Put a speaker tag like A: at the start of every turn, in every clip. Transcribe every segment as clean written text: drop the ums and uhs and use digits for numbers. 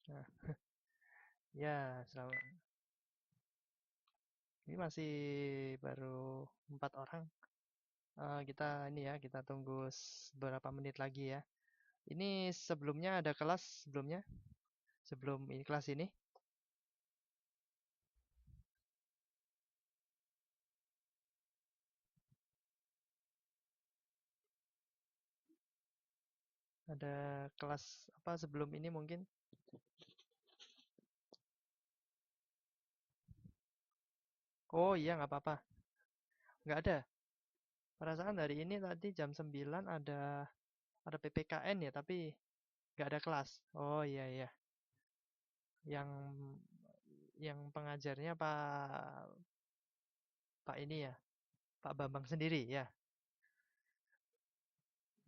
A: Nah, ya, ini masih baru 4 orang. Kita ini ya, kita tunggu beberapa menit lagi ya. Ini sebelumnya ada kelas sebelumnya, sebelum ini kelas ini ada kelas apa sebelum ini mungkin? Oh iya nggak apa-apa, nggak ada. Perasaan hari ini tadi jam 9 ada PPKN ya, tapi nggak ada kelas. Oh iya iya, yang yang pengajarnya Pak Pak ini ya, Pak Bambang sendiri ya.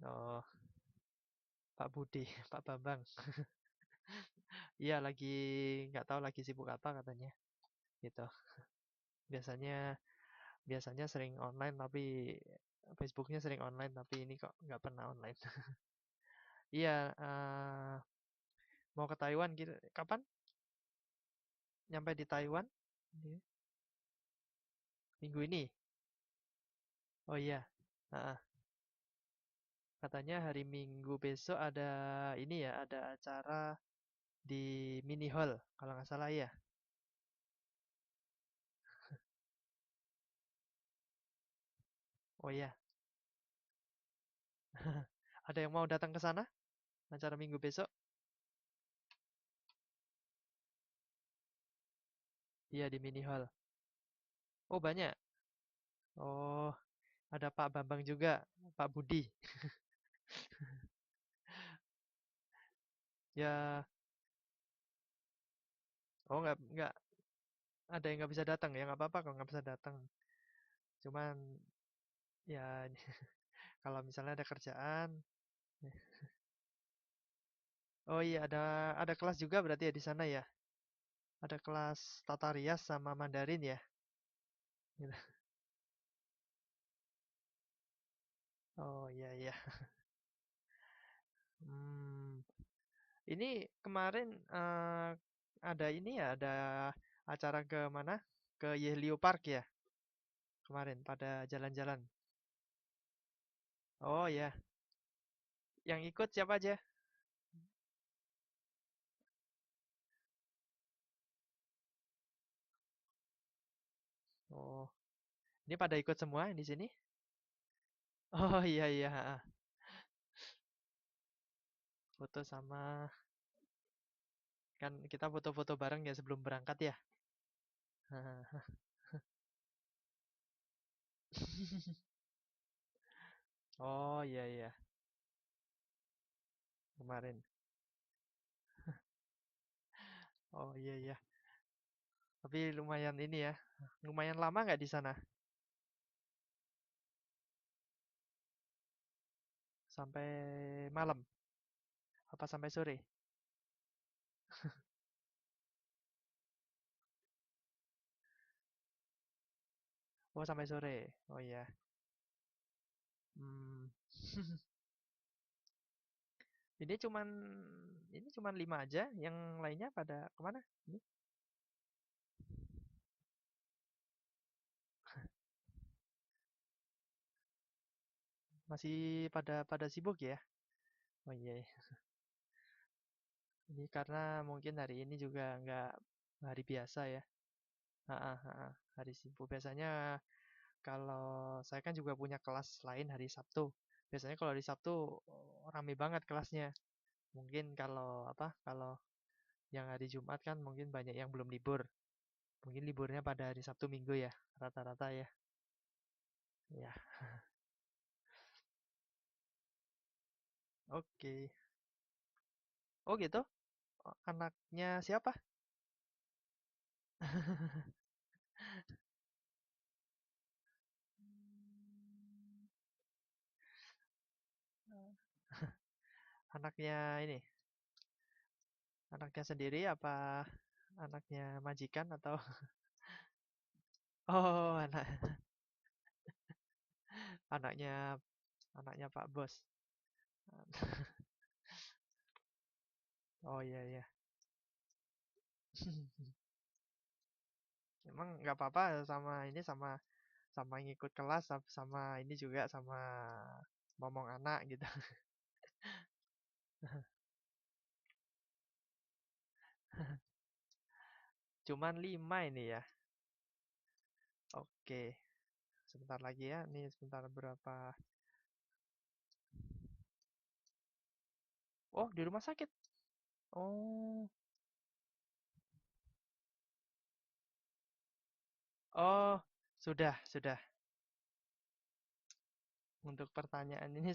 A: Oh, Pak Budi, Pak Bambang. Iya lagi nggak tahu lagi sibuk apa katanya. Gitu. Biasanya biasanya sering online tapi Facebooknya sering online tapi ini kok nggak pernah online. Iya, mau ke Taiwan gitu. Kapan? Nyampe di Taiwan? Iya. Minggu ini. Oh iya. Heeh. Katanya hari Minggu besok ada ini ya, ada acara di mini hall kalau nggak salah ya. Oh iya. Ada yang mau datang ke sana? Acara Minggu besok? Iya di mini hall. Oh banyak. Oh, ada Pak Bambang juga, Pak Budi. Ya, oh nggak ada yang nggak bisa datang ya nggak apa-apa kalau nggak bisa datang. Cuman ya kalau misalnya ada kerjaan. Oh iya ada kelas juga berarti ya di sana ya. Ada kelas tata rias sama Mandarin ya. Gitu. Oh iya iya. Hmm, ini kemarin ada ini ya ada acara ke mana? Ke Yehlio Park ya kemarin pada jalan-jalan. Oh ya, yang ikut siapa aja? Oh, ini pada ikut semua di sini? Oh iya iya, heeh. Foto sama kan kita foto-foto bareng ya sebelum berangkat ya. Oh iya iya, kemarin. Oh iya iya. Tapi lumayan ini ya, lumayan lama nggak di sana? Sampai malam? Apa sampai sore? Oh sampai sore. Oh iya. Hmm. Ini cuman ini cuman 5 aja, yang lainnya pada kemana? Ini masih pada pada sibuk ya? Oh iya. Ini karena mungkin hari ini juga nggak hari biasa ya. Hari sibuk. Biasanya kalau saya kan juga punya kelas lain hari Sabtu. Biasanya kalau di Sabtu rame banget kelasnya. Mungkin kalau apa? Kalau yang hari Jumat kan mungkin banyak yang belum libur. Mungkin liburnya pada hari Sabtu Minggu ya, rata-rata ya. Ya, oke. Oh gitu? Oh, anaknya siapa? Anaknya ini, anaknya sendiri apa anaknya majikan atau oh anaknya anaknya Pak Bos. Oh iya iya. Emang nggak apa-apa sama ini sama sama ngikut kelas sama ini juga sama ngomong anak gitu. Cuman 5 ini ya. Oke, sebentar lagi ya. Ini sebentar berapa? Oh, di rumah sakit. Oh, oh, sudah. Untuk pertanyaan ini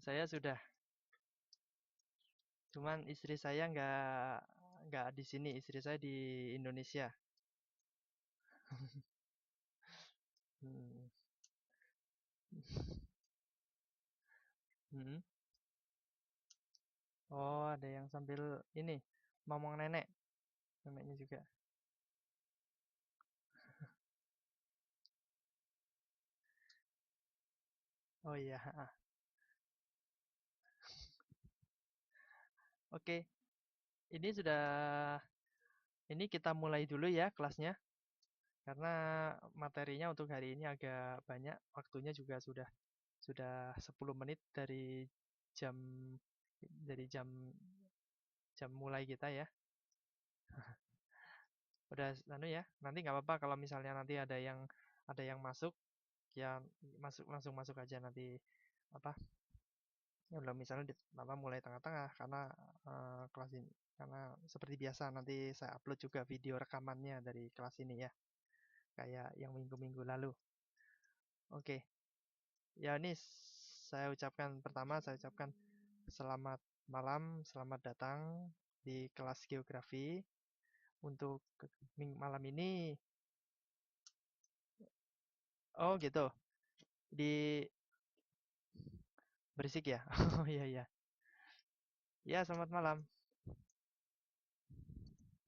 A: saya sudah. Cuman istri saya nggak di sini. Istri saya di Indonesia. Hmm. Hmm. Oh, ada yang sambil ini ngomong nenek, neneknya juga. Oh iya. Oke, ini ini kita mulai dulu ya kelasnya. Karena materinya untuk hari ini agak banyak, waktunya juga sudah 10 menit jam dari jam jam mulai kita ya. Udah anu ya, nanti nggak apa-apa kalau misalnya nanti ada yang masuk ya langsung masuk aja nanti apa ya udah misalnya mulai tengah-tengah karena kelas ini karena seperti biasa nanti saya upload juga video rekamannya dari kelas ini ya kayak yang minggu-minggu lalu. Oke, ya ini saya ucapkan selamat malam, selamat datang di kelas geografi. Untuk malam ini, oh gitu, di berisik ya. Oh iya iya. Ya, selamat malam.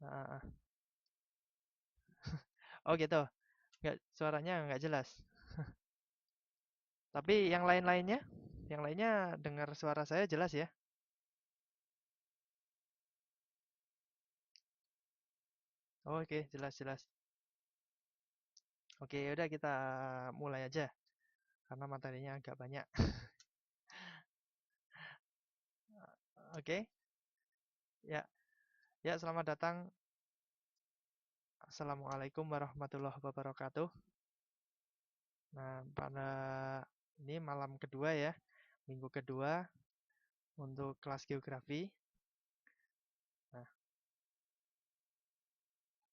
A: Ah, ah. Oh gitu, suaranya nggak jelas. Tapi yang lainnya dengar suara saya jelas ya. Oh, oke, jelas jelas. Oke, udah kita mulai aja karena materinya agak banyak. Oke, ya, ya selamat datang. Assalamualaikum warahmatullahi wabarakatuh. Nah, pada ini malam kedua ya, minggu kedua untuk kelas geografi. Nah,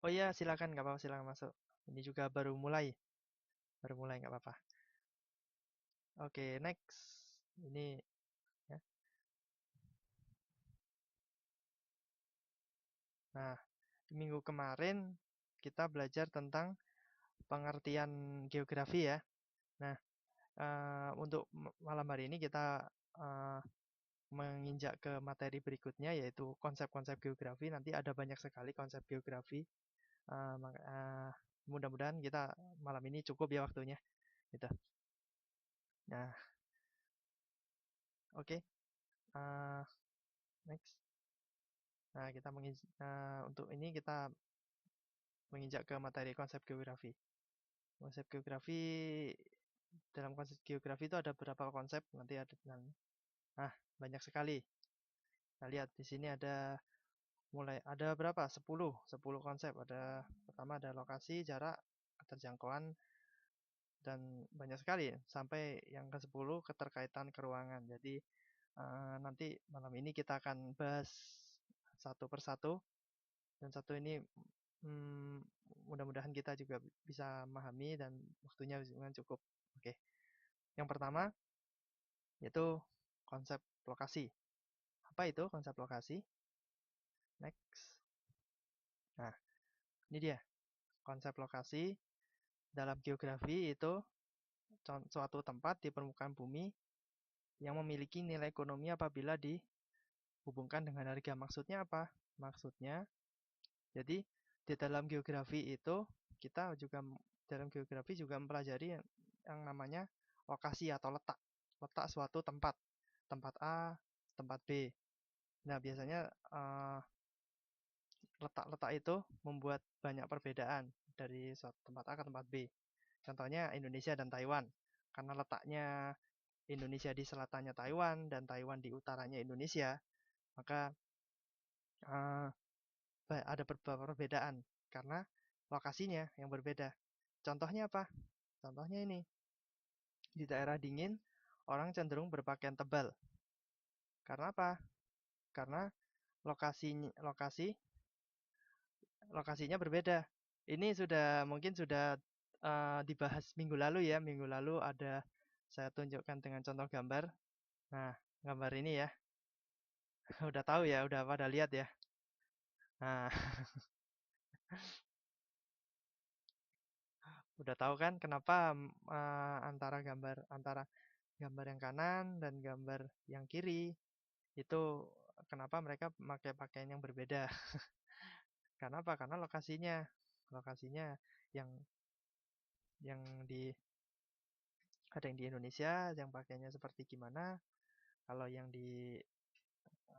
A: oh iya silakan nggak apa-apa silakan masuk. Ini juga baru mulai nggak apa-apa. Oke, next. Ini ya. Nah, minggu kemarin kita belajar tentang pengertian geografi ya. Nah, untuk malam hari ini kita eh, menginjak ke materi berikutnya yaitu konsep-konsep geografi. Nanti ada banyak sekali konsep geografi. Mudah-mudahan kita malam ini cukup ya waktunya. Gitu. Nah, oke. Eh, next. Nah, untuk ini kita menginjak ke materi konsep geografi. Konsep geografi dalam konsep geografi itu ada beberapa konsep nanti ada nah banyak sekali. Kita lihat di sini ada berapa? 10 konsep. Pertama ada lokasi, jarak, keterjangkauan dan banyak sekali sampai yang ke-10 keterkaitan keruangan. Jadi nanti malam ini kita akan bahas satu persatu dan satu ini hmm, mudah-mudahan kita juga bisa memahami dan waktunya cukup. Oke. Yang pertama yaitu konsep lokasi. Apa itu konsep lokasi? Next. Nah, ini dia. Konsep lokasi dalam geografi itu suatu tempat di permukaan bumi yang memiliki nilai ekonomi apabila dihubungkan dengan harga. Maksudnya apa? Maksudnya, jadi di dalam geografi itu kita juga dalam geografi juga mempelajari yang namanya lokasi atau letak. Letak suatu tempat. Tempat A, tempat B. Nah, biasanya letak-letak itu membuat banyak perbedaan dari suatu tempat A ke tempat B. Contohnya Indonesia dan Taiwan. Karena letaknya Indonesia di selatannya Taiwan dan Taiwan di utaranya Indonesia, maka eh, ada beberapa perbedaan karena lokasinya yang berbeda. Contohnya apa? Contohnya ini, di daerah dingin orang cenderung berpakaian tebal. Karena apa? Karena lokasinya berbeda. Ini mungkin sudah dibahas minggu lalu ya. Minggu lalu saya tunjukkan dengan contoh gambar. Nah, gambar ini ya. Udah tahu ya, udah pada lihat ya. Nah, udah tahu kan kenapa antara gambar yang kanan dan gambar yang kiri itu kenapa mereka memakai pakaian yang berbeda? Karena apa? Karena lokasinya yang yang di ada yang di Indonesia yang pakainya seperti gimana. Kalau yang di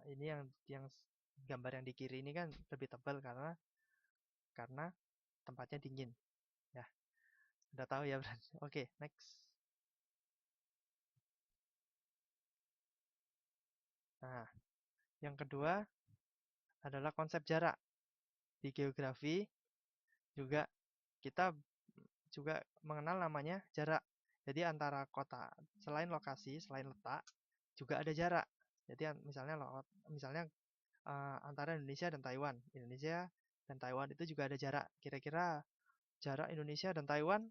A: ini yang gambar yang di kiri ini kan lebih tebal karena tempatnya dingin. Ya, udah tahu ya berarti. Oke, next. Nah, yang kedua adalah konsep jarak. Di geografi juga kita juga mengenal namanya jarak. Jadi antara kota, selain lokasi, selain letak, juga ada jarak. Jadi misalnya antara Indonesia dan Taiwan. Indonesia dan Taiwan itu juga ada jarak. Kira-kira jarak Indonesia dan Taiwan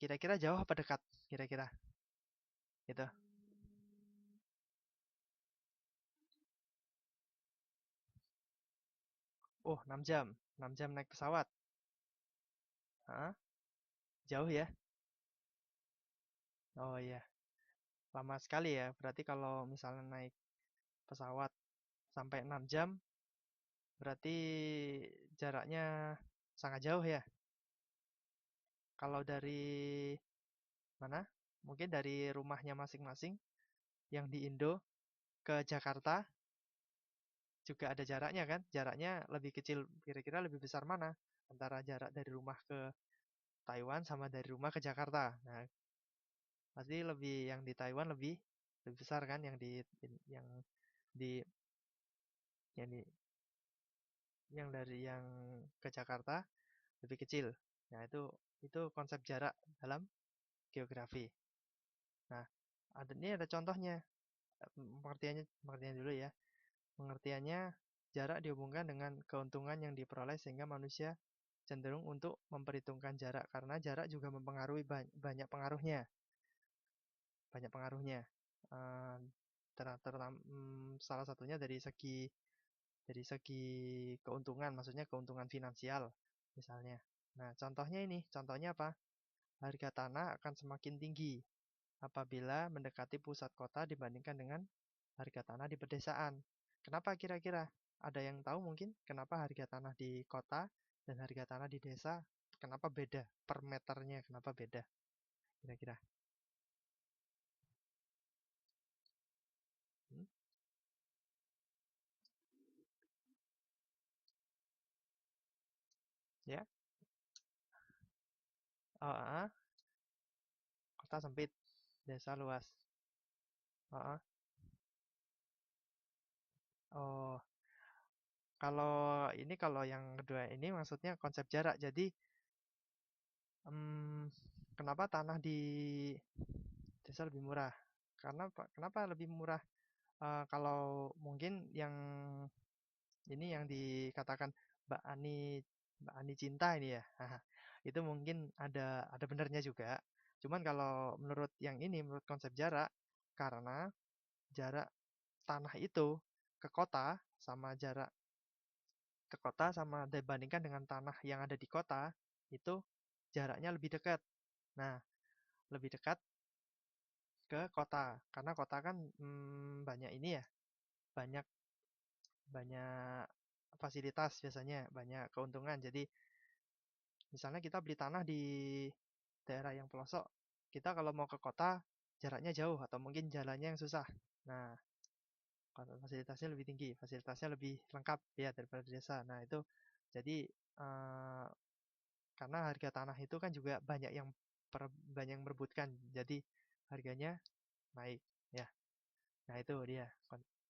A: kira-kira jauh apa dekat? Kira-kira gitu. Oh, 6 jam. 6 jam naik pesawat. Hah? Jauh ya? Oh iya, lama sekali ya. Berarti kalau misalnya naik pesawat sampai 6 jam, berarti jaraknya sangat jauh ya. Kalau dari mana? Mungkin dari rumahnya masing-masing yang di Indo ke Jakarta juga ada jaraknya kan? Jaraknya lebih kecil, kira-kira lebih besar mana? Antara jarak dari rumah ke Taiwan sama dari rumah ke Jakarta. Nah, pasti yang di Taiwan lebih lebih besar kan yang di yang di yang dari yang ke Jakarta lebih kecil. Nah, itu konsep jarak dalam geografi. Nah, ini ada contohnya. Pengertiannya dulu ya. Pengertiannya, jarak dihubungkan dengan keuntungan yang diperoleh sehingga manusia cenderung untuk memperhitungkan jarak karena jarak juga mempengaruhi banyak pengaruhnya. Banyak pengaruhnya. Eh, salah satunya dari segi keuntungan, maksudnya keuntungan finansial misalnya. Nah, contohnya apa? Harga tanah akan semakin tinggi apabila mendekati pusat kota dibandingkan dengan harga tanah di pedesaan. Kenapa kira-kira? Ada yang tahu mungkin kenapa harga tanah di kota dan harga tanah di desa kenapa beda? Per meternya kenapa beda? Kira-kira. Hmm? Ya? Oh, kota sempit, desa luas. Oh, oh, kalau yang kedua ini maksudnya konsep jarak. Jadi, hmm, kenapa tanah di desa lebih murah? Kenapa lebih murah? Kalau mungkin ini yang dikatakan Mbak Ani Mbak Ani Cinta ini ya. Itu mungkin ada benernya juga. Cuman kalau menurut konsep jarak, karena jarak tanah itu ke kota sama jarak ke kota sama dibandingkan dengan tanah yang ada di kota itu jaraknya lebih dekat. Nah, lebih dekat ke kota karena kota kan banyak ini ya, banyak banyak fasilitas biasanya, banyak keuntungan. Jadi, misalnya kita beli tanah di daerah yang pelosok, kita kalau mau ke kota jaraknya jauh atau mungkin jalannya yang susah. Nah, fasilitasnya lebih tinggi, fasilitasnya lebih lengkap ya daripada di desa. Nah itu jadi karena harga tanah itu kan juga banyak yang merebutkan, jadi harganya naik ya. Nah itu dia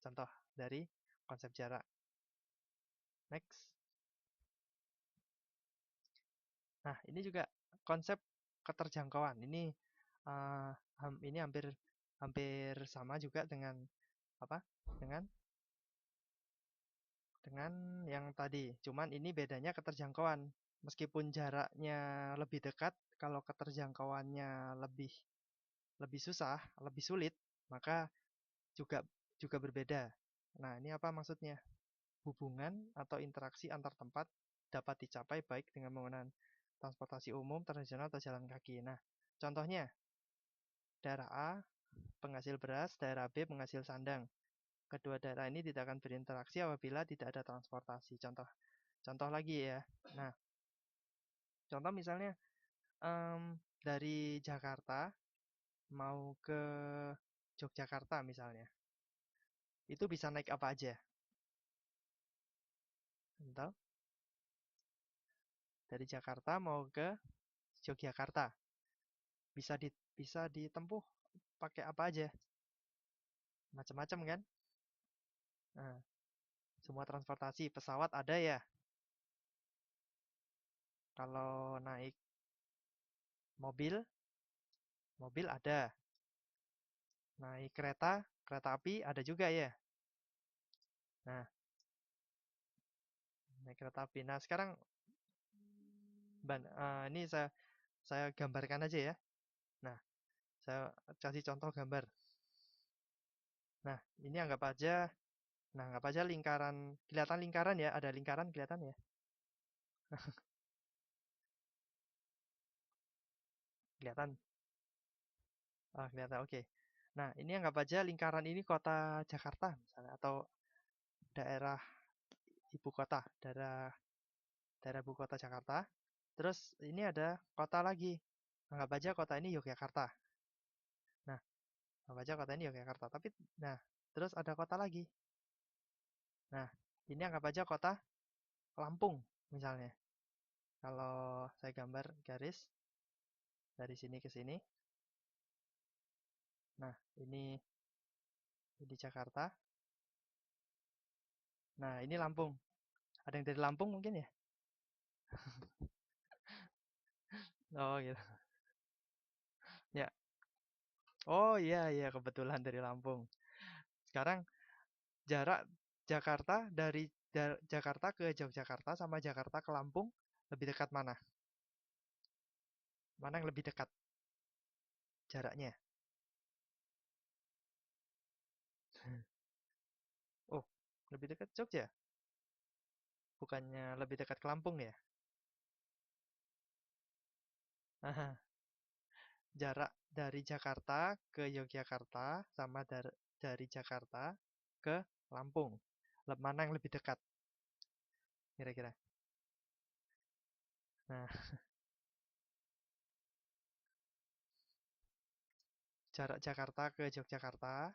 A: contoh dari konsep jarak. Next. Nah ini juga konsep keterjangkauan. Ini hampir hampir sama juga dengan apa? Dengan yang tadi. Cuman ini bedanya keterjangkauan. Meskipun jaraknya lebih dekat, kalau keterjangkauannya lebih susah, lebih sulit, maka juga juga berbeda. Nah, ini apa maksudnya? Hubungan atau interaksi antar tempat dapat dicapai baik dengan menggunakan transportasi umum, tradisional, atau jalan kaki. Nah, contohnya, daerah A penghasil beras, daerah B penghasil sandang. Kedua daerah ini tidak akan berinteraksi apabila tidak ada transportasi. Contoh lagi ya. Nah, contoh misalnya dari Jakarta mau ke Yogyakarta misalnya. Itu bisa naik apa aja? Entah. Dari Jakarta mau ke Yogyakarta. Bisa ditempuh pakai apa aja? Macam-macam kan? Nah, semua transportasi, pesawat ada ya. Kalau naik mobil, mobil ada. Naik kereta api ada juga ya. Nah, naik kereta api. Nah, sekarang ini saya gambarkan aja ya. Nah, saya kasih contoh gambar. Nah, ini anggap aja lingkaran, kelihatan lingkaran ya, ada lingkaran kelihatan ya. Kelihatan. Kelihatan, oke. Nah, ini anggap aja lingkaran ini kota Jakarta misalnya, atau daerah ibu kota, daerah ibu kota Jakarta. Terus ini ada kota lagi. Anggap aja kota ini Yogyakarta. Nah, anggap aja kota ini Yogyakarta. Nah, terus ada kota lagi. Nah, ini anggap aja kota Lampung misalnya. Kalau saya gambar garis dari sini ke sini. Nah, ini di Jakarta. Nah, ini Lampung. Ada yang dari Lampung mungkin ya? Oh, gitu. Ya. Oh, iya, iya, kebetulan dari Lampung. Sekarang jarak Jakarta ke Yogyakarta sama Jakarta ke Lampung lebih dekat mana? Mana yang lebih dekat jaraknya? Oh, lebih dekat Jogja. Bukannya lebih dekat ke Lampung ya? Aha. Jarak dari Jakarta ke Yogyakarta sama dari Jakarta ke Lampung. Mana yang lebih dekat kira-kira? Nah, jarak Jakarta ke Yogyakarta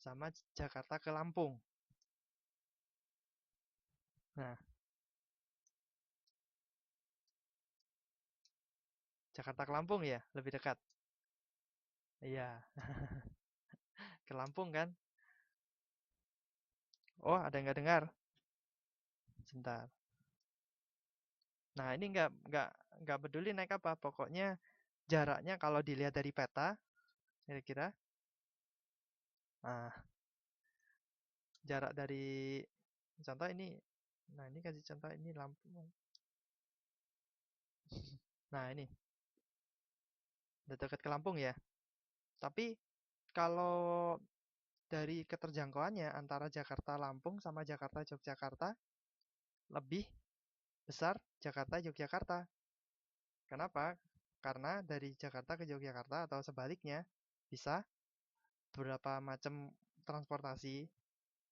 A: sama Jakarta ke Lampung. Nah, Jakarta ke Lampung ya, lebih dekat. Iya, ke Lampung kan? Oh, ada yang nggak dengar? Sebentar. Nah, ini nggak peduli naik apa. Pokoknya jaraknya kalau dilihat dari peta, kira-kira, nah, jarak dari contoh ini, nah ini kasih contoh ini Lampung. Nah, ini udah dekat ke Lampung ya. Tapi kalau dari keterjangkauannya antara Jakarta Lampung sama Jakarta Yogyakarta lebih besar Jakarta Yogyakarta. Kenapa? Karena dari Jakarta ke Yogyakarta atau sebaliknya bisa beberapa macam transportasi,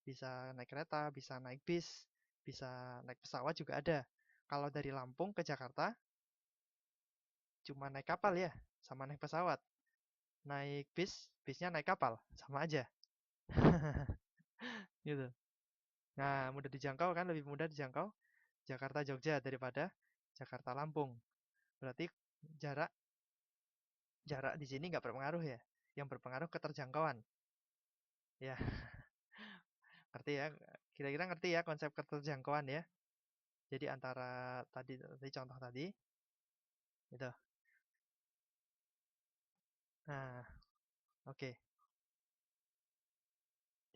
A: bisa naik kereta, bisa naik bis, bisa naik pesawat juga ada. Kalau dari Lampung ke Jakarta cuma naik kapal ya, sama naik pesawat. Naik bisnya naik kapal, sama aja. Gitu. Nah, mudah dijangkau kan, lebih mudah dijangkau Jakarta Jogja daripada Jakarta Lampung. Berarti jarak jarak di sini nggak berpengaruh ya. Yang berpengaruh keterjangkauan. Ya, ngerti ya? Kira-kira ngerti ya konsep keterjangkauan ya? Jadi antara tadi contoh tadi itu. Nah, oke.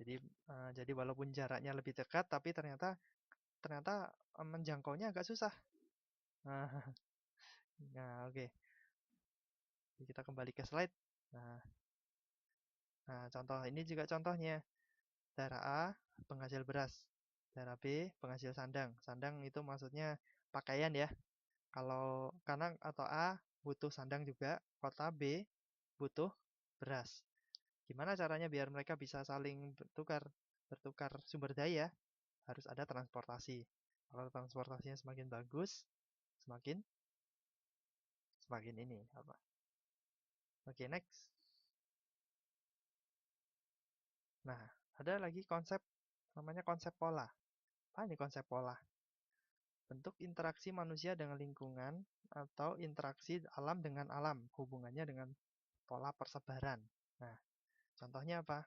A: Jadi jadi walaupun jaraknya lebih dekat tapi ternyata ternyata menjangkaunya agak susah. Nah, nah oke. Jadi kita kembali ke slide. Nah, nah, contoh ini juga contohnya. Daerah A penghasil beras, daerah B penghasil sandang. Sandang itu maksudnya pakaian ya. Kalau kanan atau A butuh sandang juga, kota B butuh beras. Gimana caranya biar mereka bisa saling bertukar sumber daya? Harus ada transportasi. Kalau transportasinya semakin bagus, semakin semakin ini apa? Oke, next. Nah, ada lagi konsep namanya konsep pola. Apa ini konsep pola? Bentuk interaksi manusia dengan lingkungan atau interaksi alam dengan alam, hubungannya dengan pola persebaran. Nah, contohnya apa?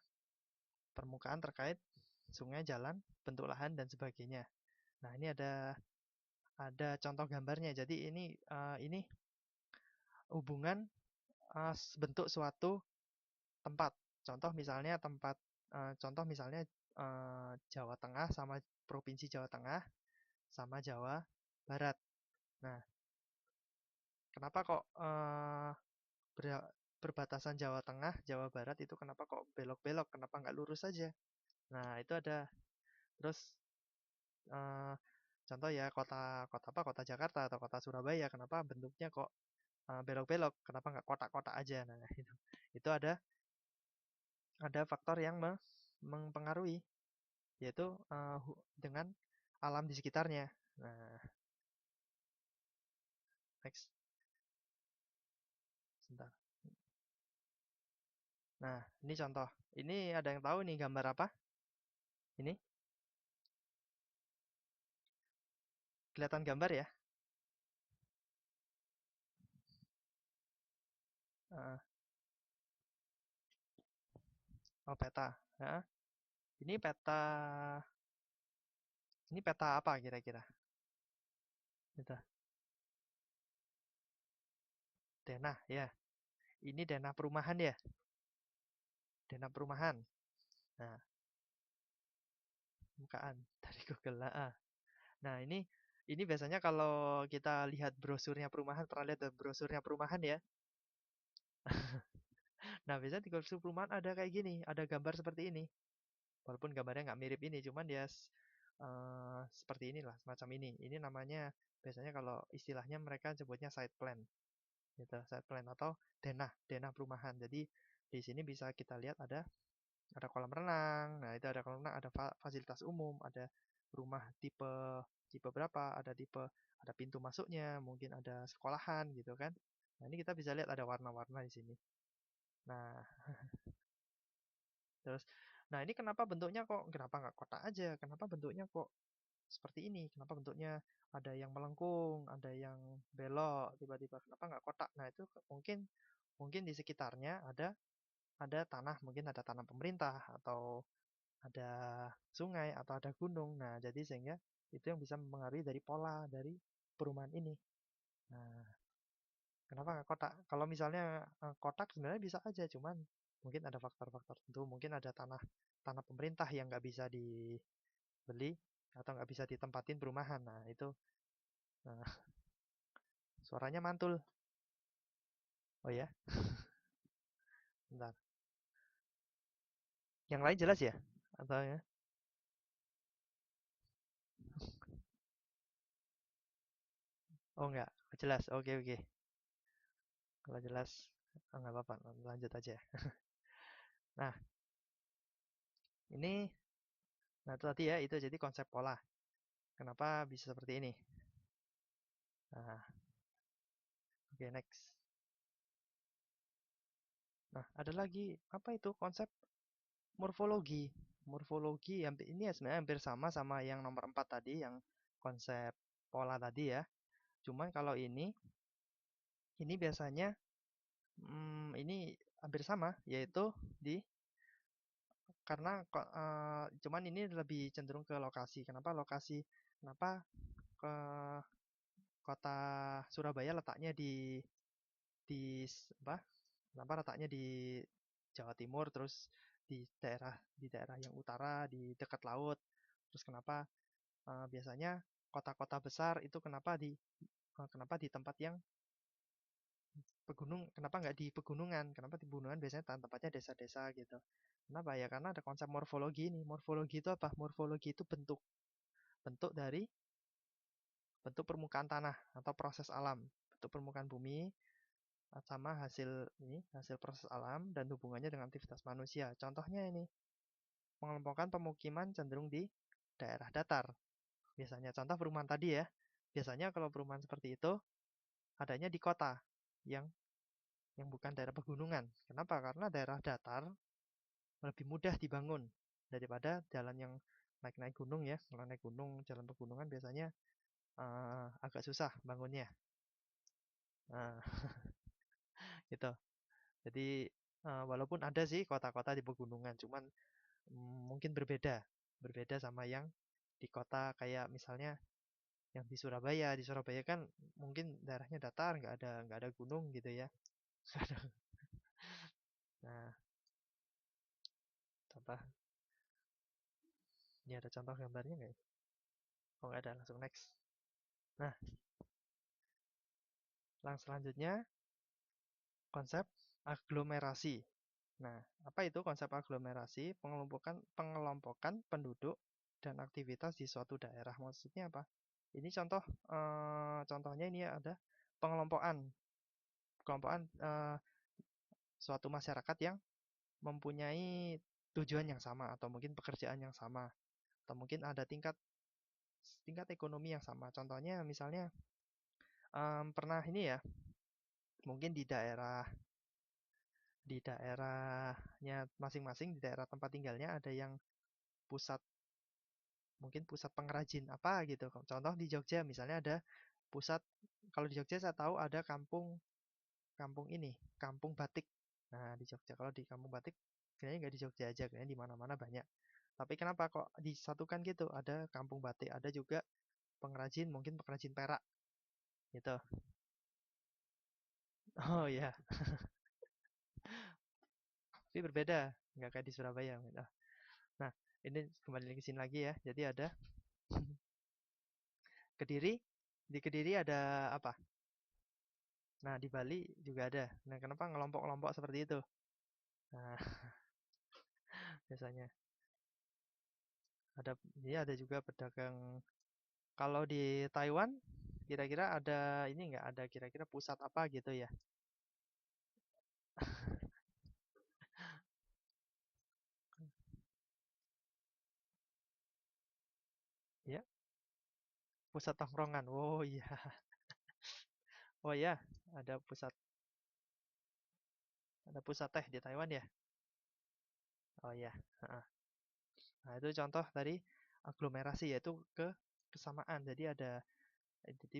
A: Permukaan terkait sungai, jalan, bentuk lahan dan sebagainya. Nah, ini ada contoh gambarnya. Jadi ini hubungan bentuk suatu tempat. Contoh misalnya Jawa Tengah sama Provinsi Jawa Tengah sama Jawa Barat. Nah, kenapa kok berbatasan Jawa Tengah, Jawa Barat itu kenapa kok belok-belok? Kenapa nggak lurus saja? Nah, itu ada. Terus eh, contoh ya kota Jakarta atau kota Surabaya, kenapa bentuknya kok belok-belok? Kenapa nggak kotak-kotak aja? Nah, itu ada faktor yang mempengaruhi, yaitu dengan alam di sekitarnya. Nah, next, sebentar. Nah, ini contoh. Ini ada yang tahu nih gambar apa? Ini kelihatan gambar ya? Eh, oh, peta. Nah, ini peta ini peta apa kira-kira? Gitu. Denah ya. Ini denah perumahan ya. Denah perumahan. Nah, bukaan dari Google. Nah, ini biasanya kalau kita lihat brosurnya perumahan, pernah lihat brosurnya perumahan ya? Nah, biasanya di brosur perumahan ada kayak gini, ada gambar seperti ini. Walaupun gambarnya nggak mirip ini, cuman dia seperti inilah, semacam ini. Ini namanya biasanya kalau istilahnya mereka sebutnya site plan, gitu, site plan atau denah perumahan. Jadi di sini bisa kita lihat ada kolam renang. Nah, itu ada kolam renang, ada fasilitas umum, ada rumah tipe tipe berapa, ada pintu masuknya, mungkin ada sekolahan gitu kan. Nah, ini kita bisa lihat ada warna-warna di sini. Nah, terus nah ini kenapa nggak kotak aja? Kenapa bentuknya kok seperti ini? Kenapa bentuknya ada yang melengkung, ada yang belok, tiba-tiba kenapa nggak kotak? Nah, itu mungkin mungkin di sekitarnya ada tanah, mungkin ada tanah pemerintah atau ada sungai atau ada gunung. Nah, jadi sehingga itu yang bisa mempengaruhi dari pola dari perumahan ini. Nah, kenapa nggak kotak? Kalau misalnya kotak sebenarnya bisa aja, cuman mungkin ada faktor-faktor tertentu, mungkin ada tanah tanah pemerintah yang nggak bisa dibeli atau nggak bisa ditempatin perumahan. Nah, itu nah, suaranya mantul. Oh ya, bentar. Yang lain jelas ya? Atau ya? Oh nggak, jelas. Oke oke. Kalau jelas, nggak apa-apa. Lanjut aja. Nah, ini, nah itu tadi ya, itu jadi konsep pola. Kenapa bisa seperti ini? Nah, oke next. Nah, ada lagi apa itu konsep? Morfologi. Morfologi ini ya sebenarnya hampir sama yang nomor 4 tadi, yang konsep pola tadi ya. Cuman kalau ini biasanya ini hampir sama, yaitu di karena cuman ini lebih cenderung ke lokasi. Kenapa lokasi? Kenapa ke kota Surabaya letaknya di apa? Kenapa letaknya di Jawa Timur, terus di daerah yang utara, di dekat laut. Terus kenapa biasanya kota-kota besar itu kenapa di tempat yang kenapa nggak di pegunungan? Kenapa di pegunungan biasanya tempatnya desa-desa gitu. Kenapa ya? Karena ada konsep morfologi ini. Morfologi itu apa? Morfologi itu bentuk. Bentuk dari bentuk permukaan tanah atau proses alam. Bentuk permukaan bumi sama hasil proses alam dan hubungannya dengan aktivitas manusia. Contohnya ini, mengelompokkan pemukiman cenderung di daerah datar. Biasanya contoh perumahan tadi ya. Biasanya kalau perumahan seperti itu adanya di kota yang bukan daerah pegunungan. Kenapa? Karena daerah datar lebih mudah dibangun daripada jalan yang naik-naik gunung ya. Kalau naik gunung, jalan pegunungan biasanya agak susah bangunnya. Nah, gitu. Jadi walaupun ada sih kota-kota di pegunungan, cuman mungkin berbeda sama yang di kota kayak misalnya yang di Surabaya. Di Surabaya kan mungkin daerahnya datar, nggak ada gunung gitu ya. Nah, contoh, ini ada contoh gambarnya nggak ya? Oh nggak ada, langsung next. Nah, selanjutnya konsep aglomerasi. Nah, apa itu konsep aglomerasi? Pengelompokan penduduk dan aktivitas di suatu daerah. Maksudnya apa? Ini contohnya ini ada pengelompokan, suatu masyarakat yang mempunyai tujuan yang sama atau mungkin pekerjaan yang sama atau mungkin ada tingkat tingkat ekonomi yang sama. Contohnya misalnya pernah ini ya, mungkin di daerahnya masing-masing, di daerah tempat tinggalnya ada yang pusat mungkin pusat pengrajin apa gitu. Contoh di Jogja misalnya ada pusat, kalau di Jogja saya tahu ada kampung kampung ini, kampung batik. Nah, di Jogja kalau di kampung batik kayaknya nggak di Jogja aja, kayaknya di mana-mana banyak. Tapi kenapa kok disatukan gitu? Ada kampung batik, ada juga pengrajin, mungkin pengrajin perak gitu. Oh iya, tapi berbeda, nggak kayak di Surabaya. Nah, ini kembali lagi sini lagi ya. Jadi ada Kediri, di Kediri ada apa? Nah, di Bali juga ada. Nah, kenapa ngelompok-kelompok seperti itu? Nah, biasanya ada, ya ada juga pedagang. Kalau di Taiwan, kira-kira ada ini nggak? Ada kira-kira pusat apa gitu ya? Ya, pusat tongkrongan. Oh iya, oh iya, ada pusat teh di Taiwan ya? Oh iya. Nah, itu contoh dari aglomerasi, yaitu kesamaan. Jadi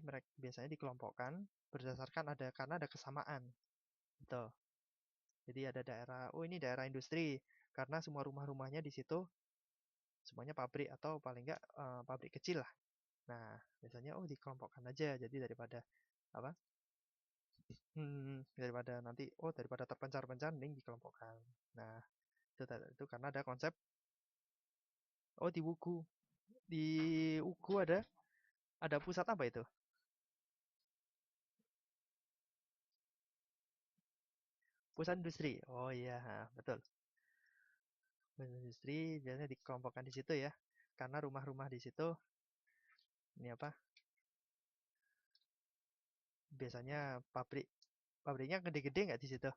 A: mereka biasanya dikelompokkan berdasarkan karena ada kesamaan. Gitu. Jadi ada daerah, oh ini daerah industri, karena semua rumah-rumahnya di situ semuanya pabrik atau paling enggak pabrik kecil lah. Nah, biasanya dikelompokkan aja. Jadi daripada apa? Daripada terpencar-pencar mending dikelompokkan. Nah, itu karena ada konsep di Wugu. Di Wugu ada pusat apa itu? Pusat industri. Oh iya, betul. Pusat industri biasanya dikelompokkan di situ ya. Karena rumah-rumah di situ ini apa? Biasanya pabriknya gede-gede nggak di situ?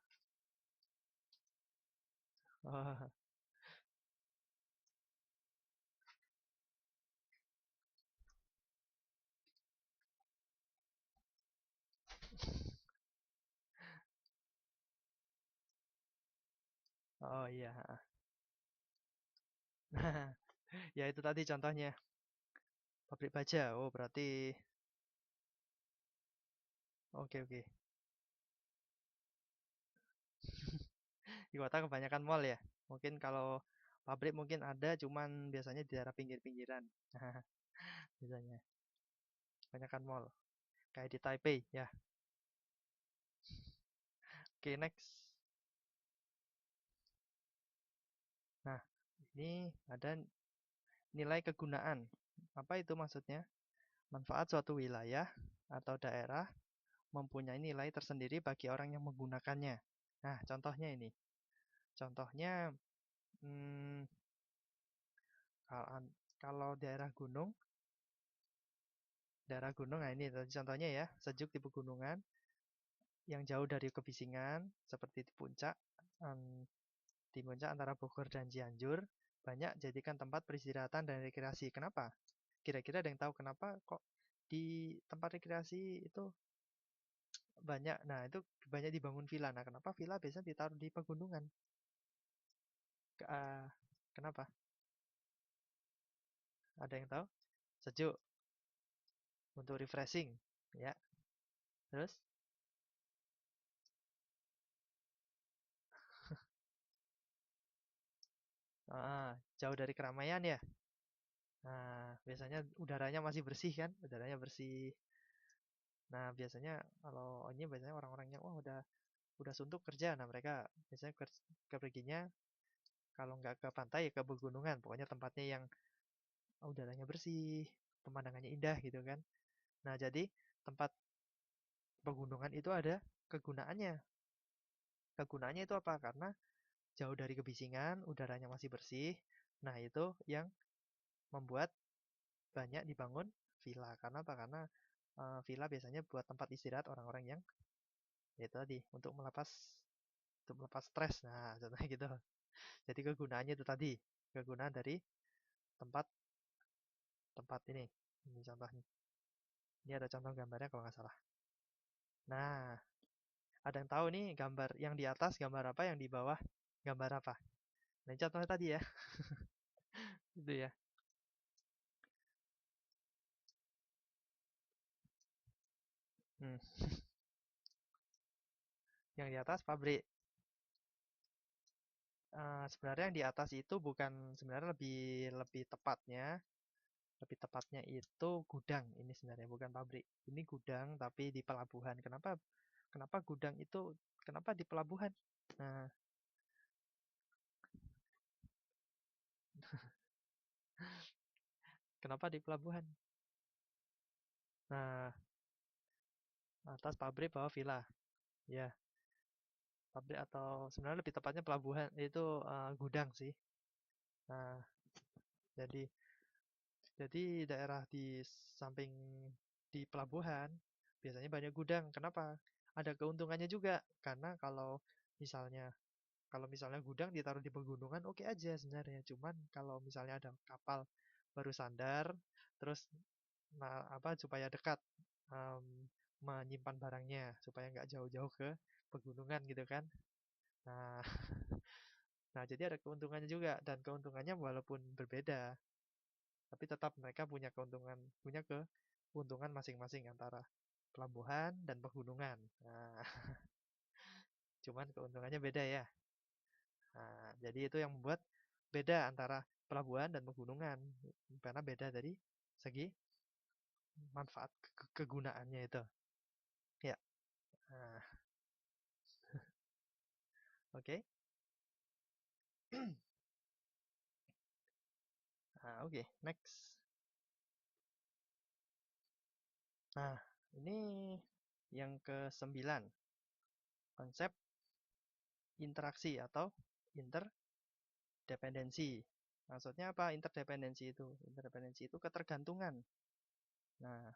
A: Oh, oh iya. Nah, ya itu tadi contohnya. Pabrik baja. Oh, berarti oke oke. Di kota kebanyakan mall ya. Mungkin kalau pabrik mungkin ada, cuman biasanya di daerah pinggir-pinggiran. Biasanya kebanyakan mall. Kayak di Taipei ya. Oke, next. Nah, ini ada nilai kegunaan. Apa itu maksudnya? Manfaat suatu wilayah atau daerah mempunyai nilai tersendiri bagi orang yang menggunakannya. Nah, contohnya ini. Contohnya, hmm, kalau daerah gunung, nah ini tadi contohnya ya, sejuk di pegunungan, yang jauh dari kebisingan, seperti em, di puncak antara Bogor dan Cianjur, banyak jadikan tempat peristirahatan dan rekreasi. Kenapa? Kira-kira ada yang tahu kenapa kok di tempat rekreasi itu banyak, nah itu banyak dibangun villa. Nah, kenapa villa biasanya ditaruh di pegunungan? Kenapa? Ada yang tahu? Sejuk, untuk refreshing, ya. Terus, jauh dari keramaian ya. Nah, biasanya udaranya masih bersih kan? Udaranya bersih. Nah, biasanya kalau ini biasanya orang-orang yang wah udah suntuk kerja. Nah, mereka biasanya perginya kalau nggak ke pantai ya ke pegunungan. Pokoknya tempatnya yang udaranya bersih, pemandangannya indah gitu kan. Nah, jadi tempat pegunungan itu ada kegunaannya. Kegunaannya itu apa? Karena jauh dari kebisingan, udaranya masih bersih. Nah, itu yang membuat banyak dibangun villa. Karena apa? Karena villa biasanya buat tempat istirahat orang-orang yang ya itu tadi untuk melepas stres. Nah, contohnya gitu. Jadi kegunaannya itu tadi, kegunaan dari tempat tempat ini. Ini contohnya. Ini ada contoh gambarnya kalau nggak salah. Nah, ada yang tahu nih gambar yang di atas gambar apa, yang di bawah gambar apa? Nah, ini contohnya tadi ya. Itu ya. Hmm. Yang di atas pabrik. Sebenarnya yang di atas itu bukan sebenarnya lebih lebih tepatnya lebih tepatnya itu gudang ini sebenarnya bukan pabrik. Ini gudang tapi di pelabuhan. Kenapa kenapa gudang itu kenapa di pelabuhan? Nah, kenapa di pelabuhan? Nah, atas pabrik bawah villa. Ya, pabrik atau sebenarnya lebih tepatnya pelabuhan itu gudang sih. Nah, jadi daerah di samping di pelabuhan biasanya banyak gudang. Kenapa? Ada keuntungannya juga karena misalnya kalau misalnya gudang ditaruh di pegunungan oke aja sebenarnya. Cuman kalau misalnya ada kapal baru sandar, terus supaya dekat em, menyimpan barangnya, supaya nggak jauh-jauh ke pegunungan gitu kan. Nah, nah jadi ada keuntungannya juga dan keuntungannya walaupun berbeda, tapi tetap mereka punya keuntungan masing-masing antara pelabuhan dan pegunungan. Nah, cuman keuntungannya beda ya. Nah, jadi itu yang membuat beda antara pelabuhan dan pegunungan. Karena beda dari segi manfaat kegunaannya itu. Ya. Nah, oke. Nah, oke. Next. Nah, ini yang ke-9. Konsep interaksi atau interdependensi. Maksudnya apa interdependensi itu? Interdependensi itu ketergantungan. Nah,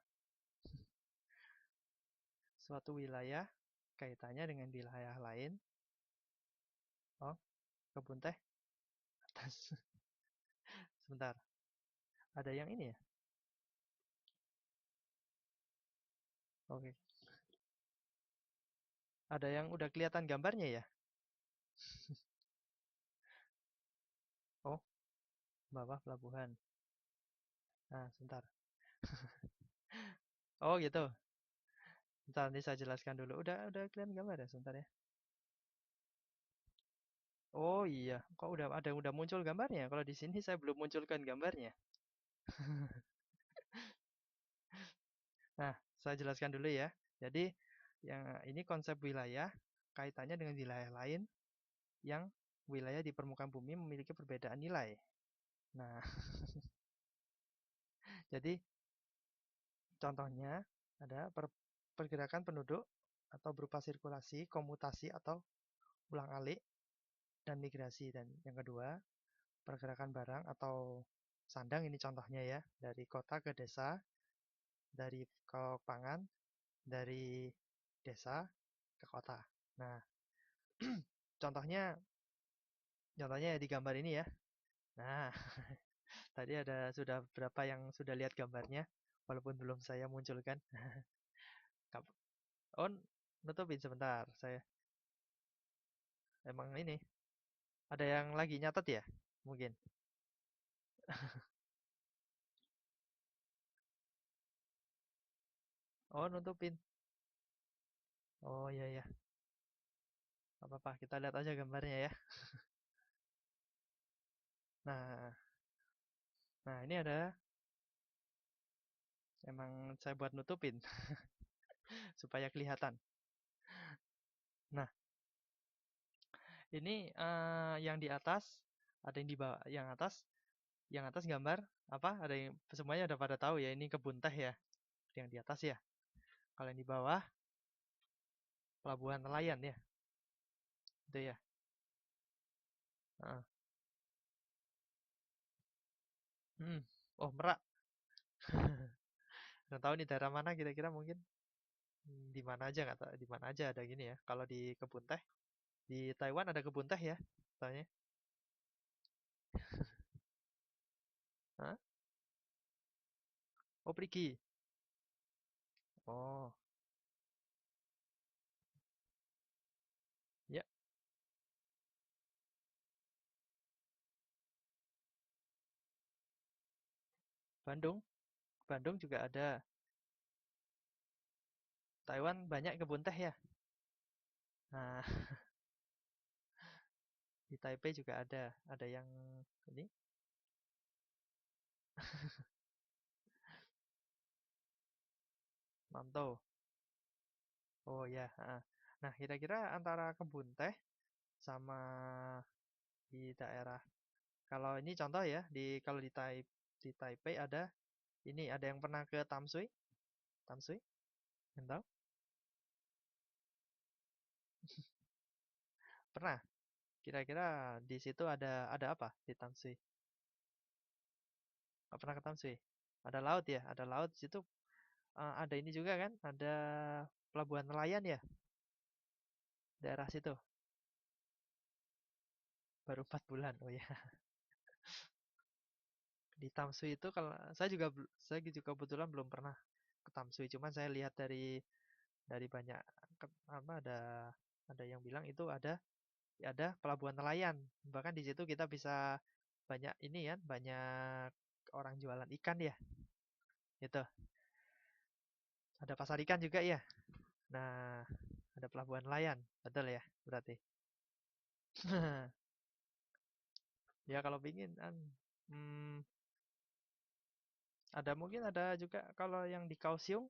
A: suatu wilayah kaitannya dengan wilayah lain. Oh, kebun teh atas. Sebentar. Ada yang ini ya? Oke. Ada yang udah kelihatan gambarnya ya? Oh, bawah pelabuhan. Nah, sebentar. Oh, gitu. Bentar, nanti saya jelaskan dulu. Udah kelihatan gambar ya, sebentar ya. Oh iya, kok udah muncul gambarnya? Kalau di sini saya belum munculkan gambarnya. Nah, saya jelaskan dulu ya. Jadi, yang ini konsep wilayah kaitannya dengan wilayah lain yang wilayah di permukaan bumi memiliki perbedaan nilai. Nah, jadi contohnya ada pergerakan penduduk atau berupa sirkulasi, komutasi atau ulang-alik dan migrasi. Dan yang kedua, pergerakan barang atau sandang ini contohnya ya, dari kota ke desa, dari ke pangan, dari desa ke kota. Nah, contohnya contohnya di gambar ini ya. Nah, tadi sudah berapa yang sudah lihat gambarnya, walaupun belum saya munculkan. Oh, nutupin sebentar. Saya emang ini ada yang lagi nyatet ya? Mungkin. Oh, nutupin. Oh iya ya. Apa-apa, kita lihat aja gambarnya ya. Nah, nah ini ada emang saya buat nutupin supaya kelihatan. Nah, ini yang di atas ada yang di bawah, yang atas gambar apa? Ada yang semuanya udah pada tahu ya ini kebun teh ya. Yang di atas ya. Kalau yang di bawah pelabuhan nelayan ya. Itu ya. Heeh. Hmm. Oh, Merak. Nggak tahu nih daerah mana kira-kira mungkin di mana aja nggak tahu di mana aja ada gini ya. Kalau di kebun teh di Taiwan ada kebun teh ya, katanya. Hah? Oh, pergi. Oh, ya, Bandung. Bandung juga ada. Taiwan banyak kebun teh ya. Nah, di Taipei juga ada. Ada yang ini Mamtou. Oh ya, heeh. Nah, kira-kira antara kebun teh sama di daerah kalau ini contoh ya, kalau di Taipei ada ini ada yang pernah ke Tamsui? Tamsui? Yang tahu? Pernah. Kira-kira di situ ada apa di Tamsui? Nggak pernah ke Tamsui? Ada laut ya, ada laut di situ. Ada ini juga kan? Ada pelabuhan nelayan ya, daerah situ. Baru 4 bulan. Oh ya. Di Tamsui itu kalau saya juga kebetulan belum pernah ke Tamsui, cuman saya lihat dari banyak apa ada yang bilang itu ada pelabuhan nelayan. Bahkan di situ kita bisa banyak ini ya, banyak orang jualan ikan ya. Itu. Ada pasar ikan juga ya. Nah, ada pelabuhan nelayan. Betul ya, berarti. Ya kalau pingin kan hmm, mungkin ada juga kalau yang di Kaohsiung,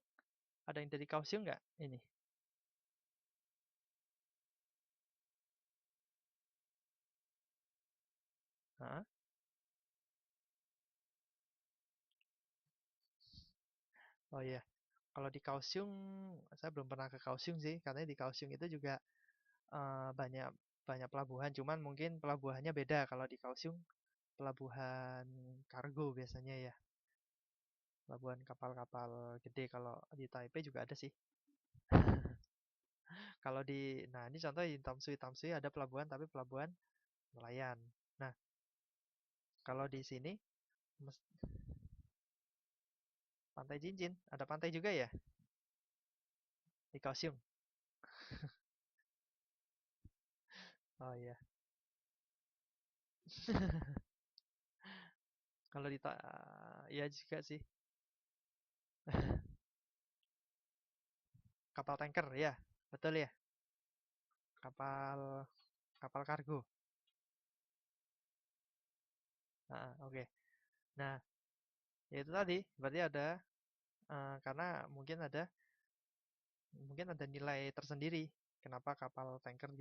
A: ada yang dari Kaohsiung nggak ini? Hah? Oh iya. Kalau di Kaohsiung, saya belum pernah ke Kaohsiung sih. Katanya di Kaohsiung itu juga banyak banyak pelabuhan. Cuman mungkin pelabuhannya beda. Kalau di Kaohsiung pelabuhan kargo biasanya ya. Pelabuhan kapal-kapal gede. Kalau di Taipei juga ada sih. Nah ini contoh di Tamsui. Tamsui ada pelabuhan tapi pelabuhan nelayan. Nah kalau di sini Pantai Jinjin, ada pantai juga ya di Kaohsiung. Oh iya. Kalau di ya juga sih. Kapal tanker ya, betul ya. Kapal kapal kargo. Nah, oke. Nah, ya itu tadi berarti ada karena mungkin ada nilai tersendiri. Kenapa kapal tanker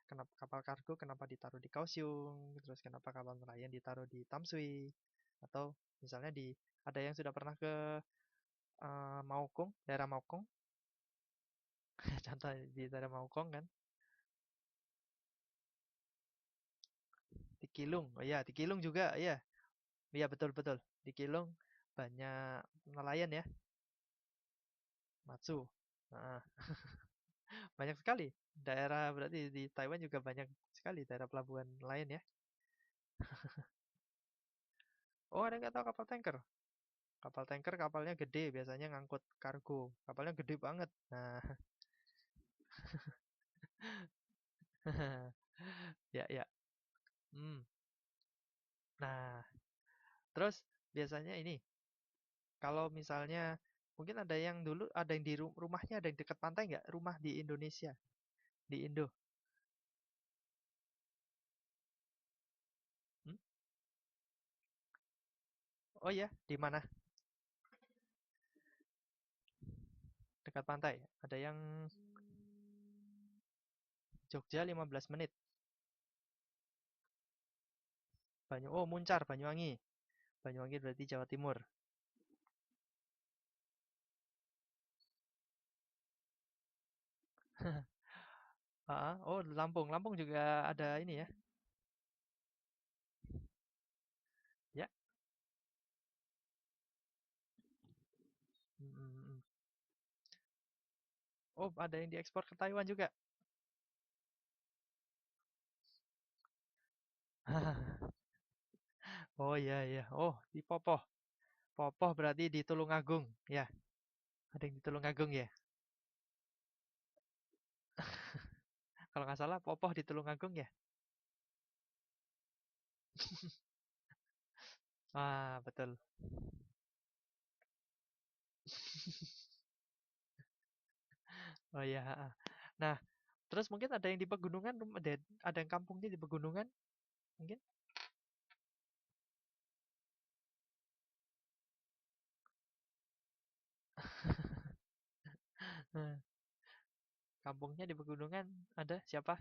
A: kenapa kapal kargo kenapa ditaruh di Kaohsiung, terus kenapa kapal nelayan ditaruh di Tamsui, atau misalnya ada yang sudah pernah ke Maokong, daerah Maokong, contoh di daerah Maokong kan, di Kilung, oh iya di Kilung juga, iya, iya betul betul, di Kilung banyak nelayan ya, Matsu. Nah, banyak sekali daerah berarti di Taiwan juga banyak sekali daerah pelabuhan nelayan ya. Oh, ada nggak tahu kapal tanker? Kapal tanker kapalnya gede, biasanya ngangkut kargo. Kapalnya gede banget. Nah, ya ya. Hmm. Nah, terus biasanya ini kalau misalnya mungkin ada yang di rumahnya ada yang dekat pantai nggak? Rumah di Indonesia, di Indo. Hmm? Oh ya, di mana? Dekat pantai. Ada yang Jogja 15 menit. Oh, Muncar, Banyuwangi. Banyuwangi berarti Jawa Timur. Oh, Lampung. Lampung juga ada ini ya. Ya. Mm, mm, mm. Oh, ada yang diekspor ke Taiwan juga. Oh iya iya. Oh, di Popoh. Popoh berarti di Tulungagung. Ya, ada yang di Tulungagung ya. Kalau nggak salah Popoh di Tulungagung ya. Ah, betul. Oh iya. Nah, terus mungkin ada yang di pegunungan, ada yang kampungnya di pegunungan, mungkin. Nah, kampungnya di pegunungan ada siapa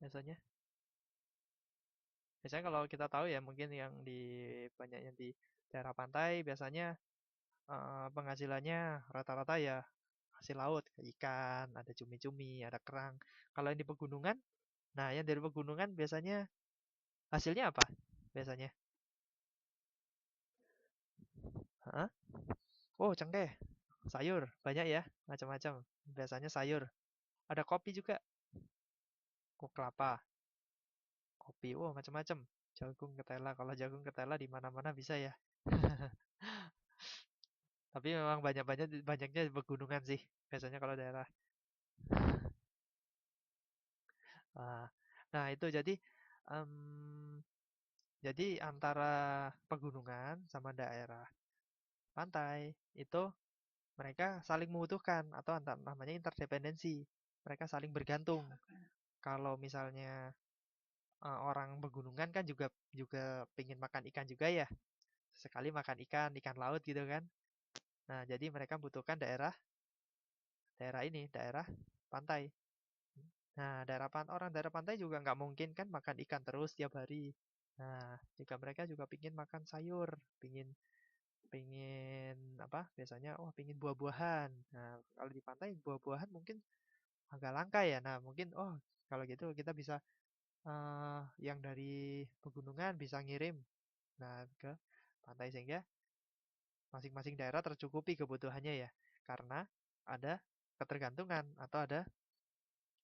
A: biasanya? Biasanya kalau kita tahu ya mungkin yang banyaknya di daerah pantai biasanya penghasilannya rata-rata ya hasil laut, ikan, ada cumi-cumi, ada kerang. Kalau yang di pegunungan, nah yang dari pegunungan biasanya hasilnya apa? Biasanya? Hah? Oh, cengkeh, sayur, banyak ya, macam-macam. Biasanya sayur. Ada kopi juga, kelapa, kopi, oh macam-macam. Jagung ketela, kalau jagung ketela di mana-mana bisa ya. Tapi memang banyaknya di pegunungan sih. Biasanya kalau daerah. Ah, Nah, itu em, jadi antara pegunungan sama daerah pantai itu mereka saling membutuhkan atau namanya interdependensi. Mereka saling bergantung. Kalau misalnya orang pegunungan kan juga juga pengen makan ikan juga ya. Sekali makan ikan, ikan laut gitu kan. Nah, jadi mereka butuhkan daerah daerah ini, daerah pantai. Nah, orang daerah pantai juga nggak mungkin kan makan ikan terus tiap hari. Nah, juga mereka juga pingin makan sayur, pingin pingin apa? Biasanya, oh pingin buah-buahan. Nah, kalau di pantai buah-buahan mungkin agak langka ya. Nah, mungkin kalau gitu kita bisa yang dari pegunungan bisa ngirim ke pantai sehingga masing-masing daerah tercukupi kebutuhannya ya. Karena ada ketergantungan atau ada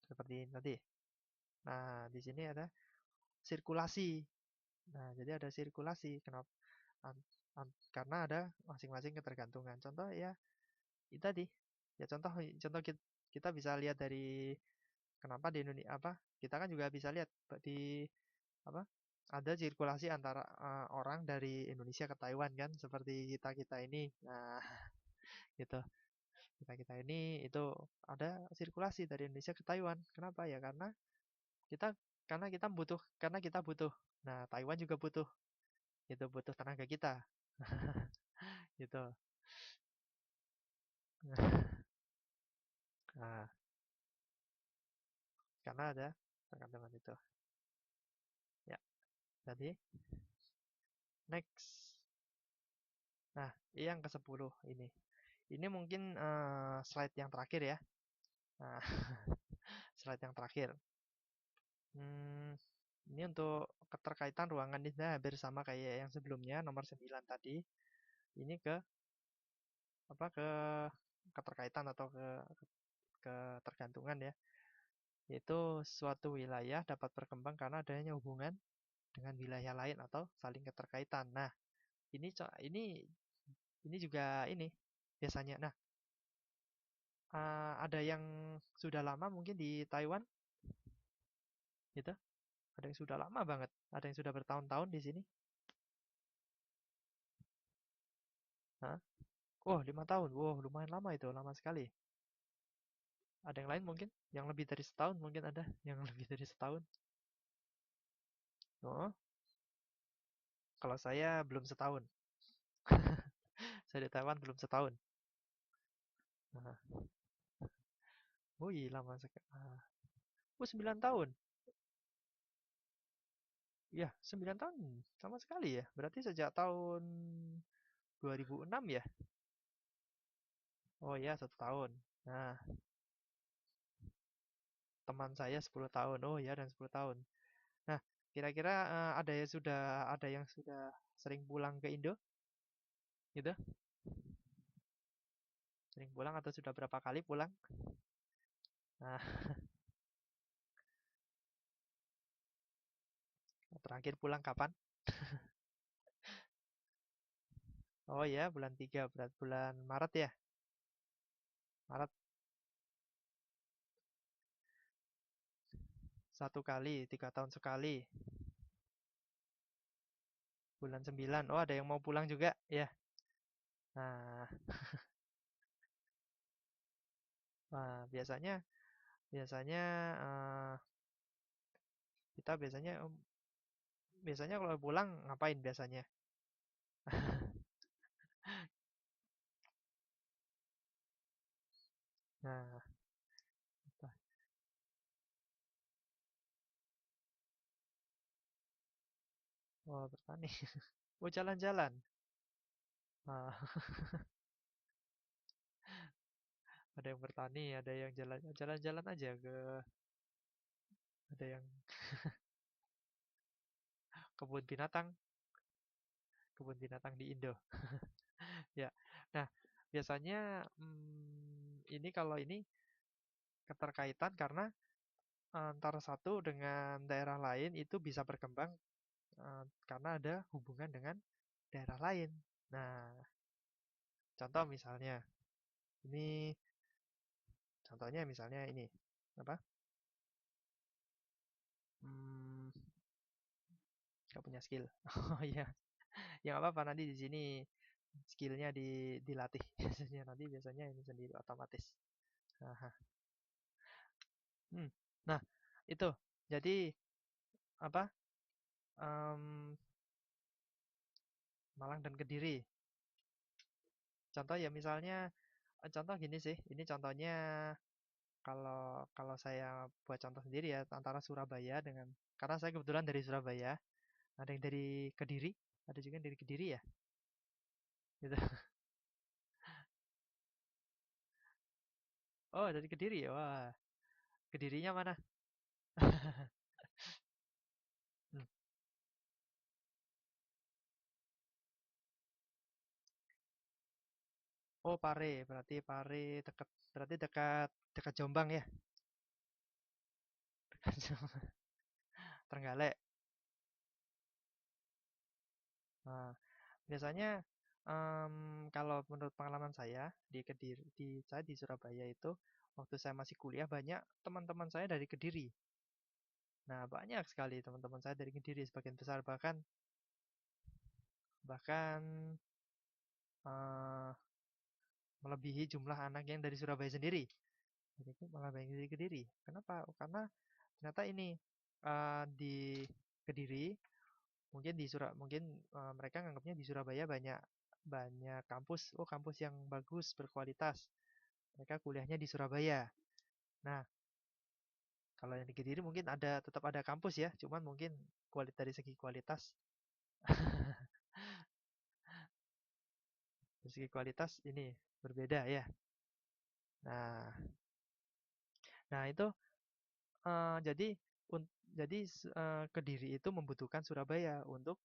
A: seperti tadi. Nah, di sini ada sirkulasi. Nah, jadi ada sirkulasi. Kenapa? Karena ada masing-masing ketergantungan. Contoh ya, itu tadi. Ya contoh contoh kita bisa lihat dari kenapa di Indonesia apa? Kita kan juga bisa lihat di apa? ada sirkulasi antara orang dari Indonesia ke Taiwan kan, seperti kita-kita ini. Nah, gitu. Kita-kita ini itu ada sirkulasi dari Indonesia ke Taiwan. Kenapa ya? Kita karena kita butuh. Nah, Taiwan juga butuh. Itu butuh tenaga kita. Gitu. Nah, karena ada tergantungan itu. Ya, jadi next. Nah, yang ke-10 ini. Ini mungkin slide yang terakhir ya. Nah, slide yang terakhir. Hmm, ini untuk keterkaitan ruangan ini hampir sama kayak yang sebelumnya, nomor 9 tadi. Ini ke apa ke keterkaitan atau ketergantungan ya. Yaitu suatu wilayah dapat berkembang karena adanya hubungan dengan wilayah lain atau saling keterkaitan. Nah, ini juga ini biasanya. Nah, ada yang sudah lama mungkin di Taiwan gitu. Ada yang sudah lama banget, ada yang sudah bertahun-tahun di sini. Hah? Oh, 5 tahun. Wow, lumayan lama itu, lama sekali. Ada yang lain mungkin? Yang lebih dari setahun mungkin ada. Yang lebih dari setahun. Oh, kalau saya belum setahun. Saya di Taiwan belum setahun. Nah, wih, lama sekali. Oh, 9 tahun. Ya, 9 tahun. Sama sekali ya. Berarti sejak tahun 2006 ya? Oh ya, 1 tahun. Nah, teman saya 10 tahun. Oh ya, dan 10 tahun. Nah, kira-kira ada yang sudah sering pulang ke Indo gitu? Sering pulang atau sudah berapa kali pulang? Nah, terakhir pulang kapan? Oh ya, bulan 3, berat bulan Maret ya? Maret 1 kali, 3 tahun sekali. Bulan 9. Oh, ada yang mau pulang juga ya. Nah, biasanya biasanya eh, kita biasanya kalau pulang ngapain biasanya? Nah, oh bertani. Oh jalan-jalan. Ah, ada yang bertani, ada yang jalan-jalan aja ada yang kebun binatang, kebun binatang di Indo. Ya. Nah, biasanya ini kalau ini keterkaitan karena antara satu dengan daerah lain itu bisa berkembang karena ada hubungan dengan daerah lain. Nah, contoh misalnya ini contohnya misalnya ini apa? Hmm, Gak punya skill. Oh iya, ya nggak apa-apa nanti di sini skillnya dilatih. Biasanya nanti biasanya ini sendiri otomatis. Aha. Hmm. Nah, itu. Jadi apa? Em, Malang dan Kediri. Contoh ya misalnya contoh gini sih. Ini contohnya kalau kalau saya buat contoh sendiri ya antara Surabaya dengan karena saya kebetulan dari Surabaya, ada yang dari Kediri, ada juga yang dari Kediri ya. Gitu. Oh, dari Kediri. Wah, Kedirinya mana? Hmm. Oh, Pare. Berarti Pare dekat berarti dekat dekat Jombang ya. Dekat Jombang. Trenggalek. Nah, biasanya kalau menurut pengalaman saya di Kediri, saya di Surabaya itu waktu saya masih kuliah banyak teman-teman saya dari Kediri. Nah, banyak sekali teman-teman saya dari Kediri sebagian besar, bahkan bahkan eh, melebihi jumlah anak yang dari Surabaya sendiri. Jadi itu malah banyak dari Kediri. Kenapa? Karena ternyata ini di Kediri mungkin mereka nganggapnya di Surabaya banyak banyak kampus. Oh, kampus yang bagus berkualitas. Mereka kuliahnya di Surabaya. Nah, kalau yang di Kediri mungkin tetap ada kampus ya, cuman mungkin dari segi kualitas dari segi kualitas ini berbeda ya. Nah, nah itu jadi Kediri itu membutuhkan Surabaya untuk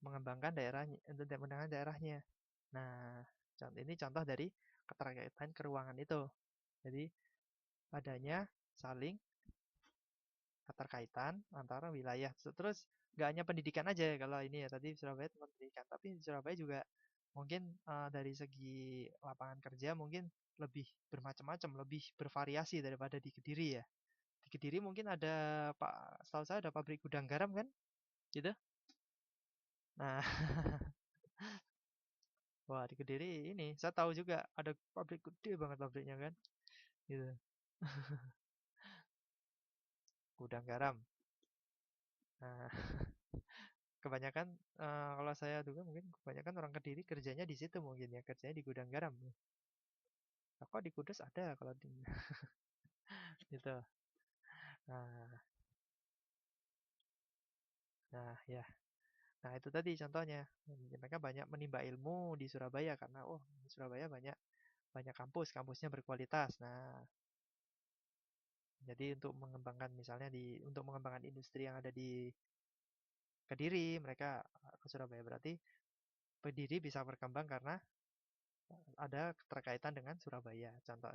A: mengembangkan daerahnya. Nah, ini contoh dari keterkaitan keuangan itu. Jadi adanya saling keterkaitan antara wilayah. Terus nggak hanya pendidikan aja ya, kalau ini ya tadi Surabaya tempat pendidikan, tapi Surabaya juga mungkin dari segi lapangan kerja mungkin lebih bermacam-macam, lebih bervariasi daripada di Kediri ya. Di Kediri mungkin setahu saya ada pabrik gudang garam kan, gitu. Nah, wah di Kediri ini saya tahu juga ada pabrik gede banget pabriknya kan, gitu. Gudang garam. Nah, kebanyakan kalau saya duga mungkin kebanyakan orang Kediri kerjanya di situ mungkin ya, kerjanya di gudang garam. Nah, kok di Kudus ada kalau di gitu. Nah, ya. Nah, itu tadi contohnya. Mereka banyak menimba ilmu di Surabaya karena di Surabaya banyak banyak kampusnya berkualitas. Nah, jadi untuk mengembangkan industri yang ada di Kediri, mereka ke Surabaya berarti Kediri bisa berkembang karena ada keterkaitan dengan Surabaya. Contoh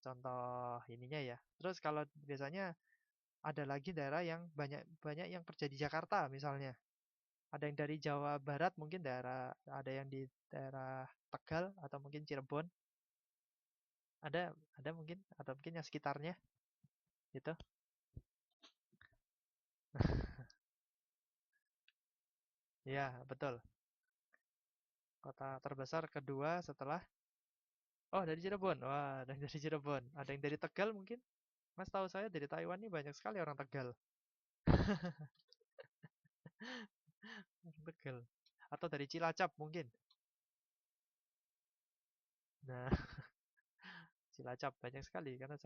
A: contoh ininya ya. Terus kalau biasanya ada lagi daerah yang banyak banyak yang kerja di Jakarta misalnya. Ada yang dari Jawa Barat mungkin ada yang di daerah Tegal atau mungkin Cirebon. Ada mungkin atau mungkin yang sekitarnya gitu. Ya, betul. Kota terbesar kedua setelah dari Cirebon. Wah, ada yang dari Cirebon. Ada yang dari Tegal mungkin. Mas tahu saya dari Taiwan ini banyak sekali orang Tegal. Orang Tegal. Atau dari Cilacap mungkin. Nah, Cilacap banyak sekali karena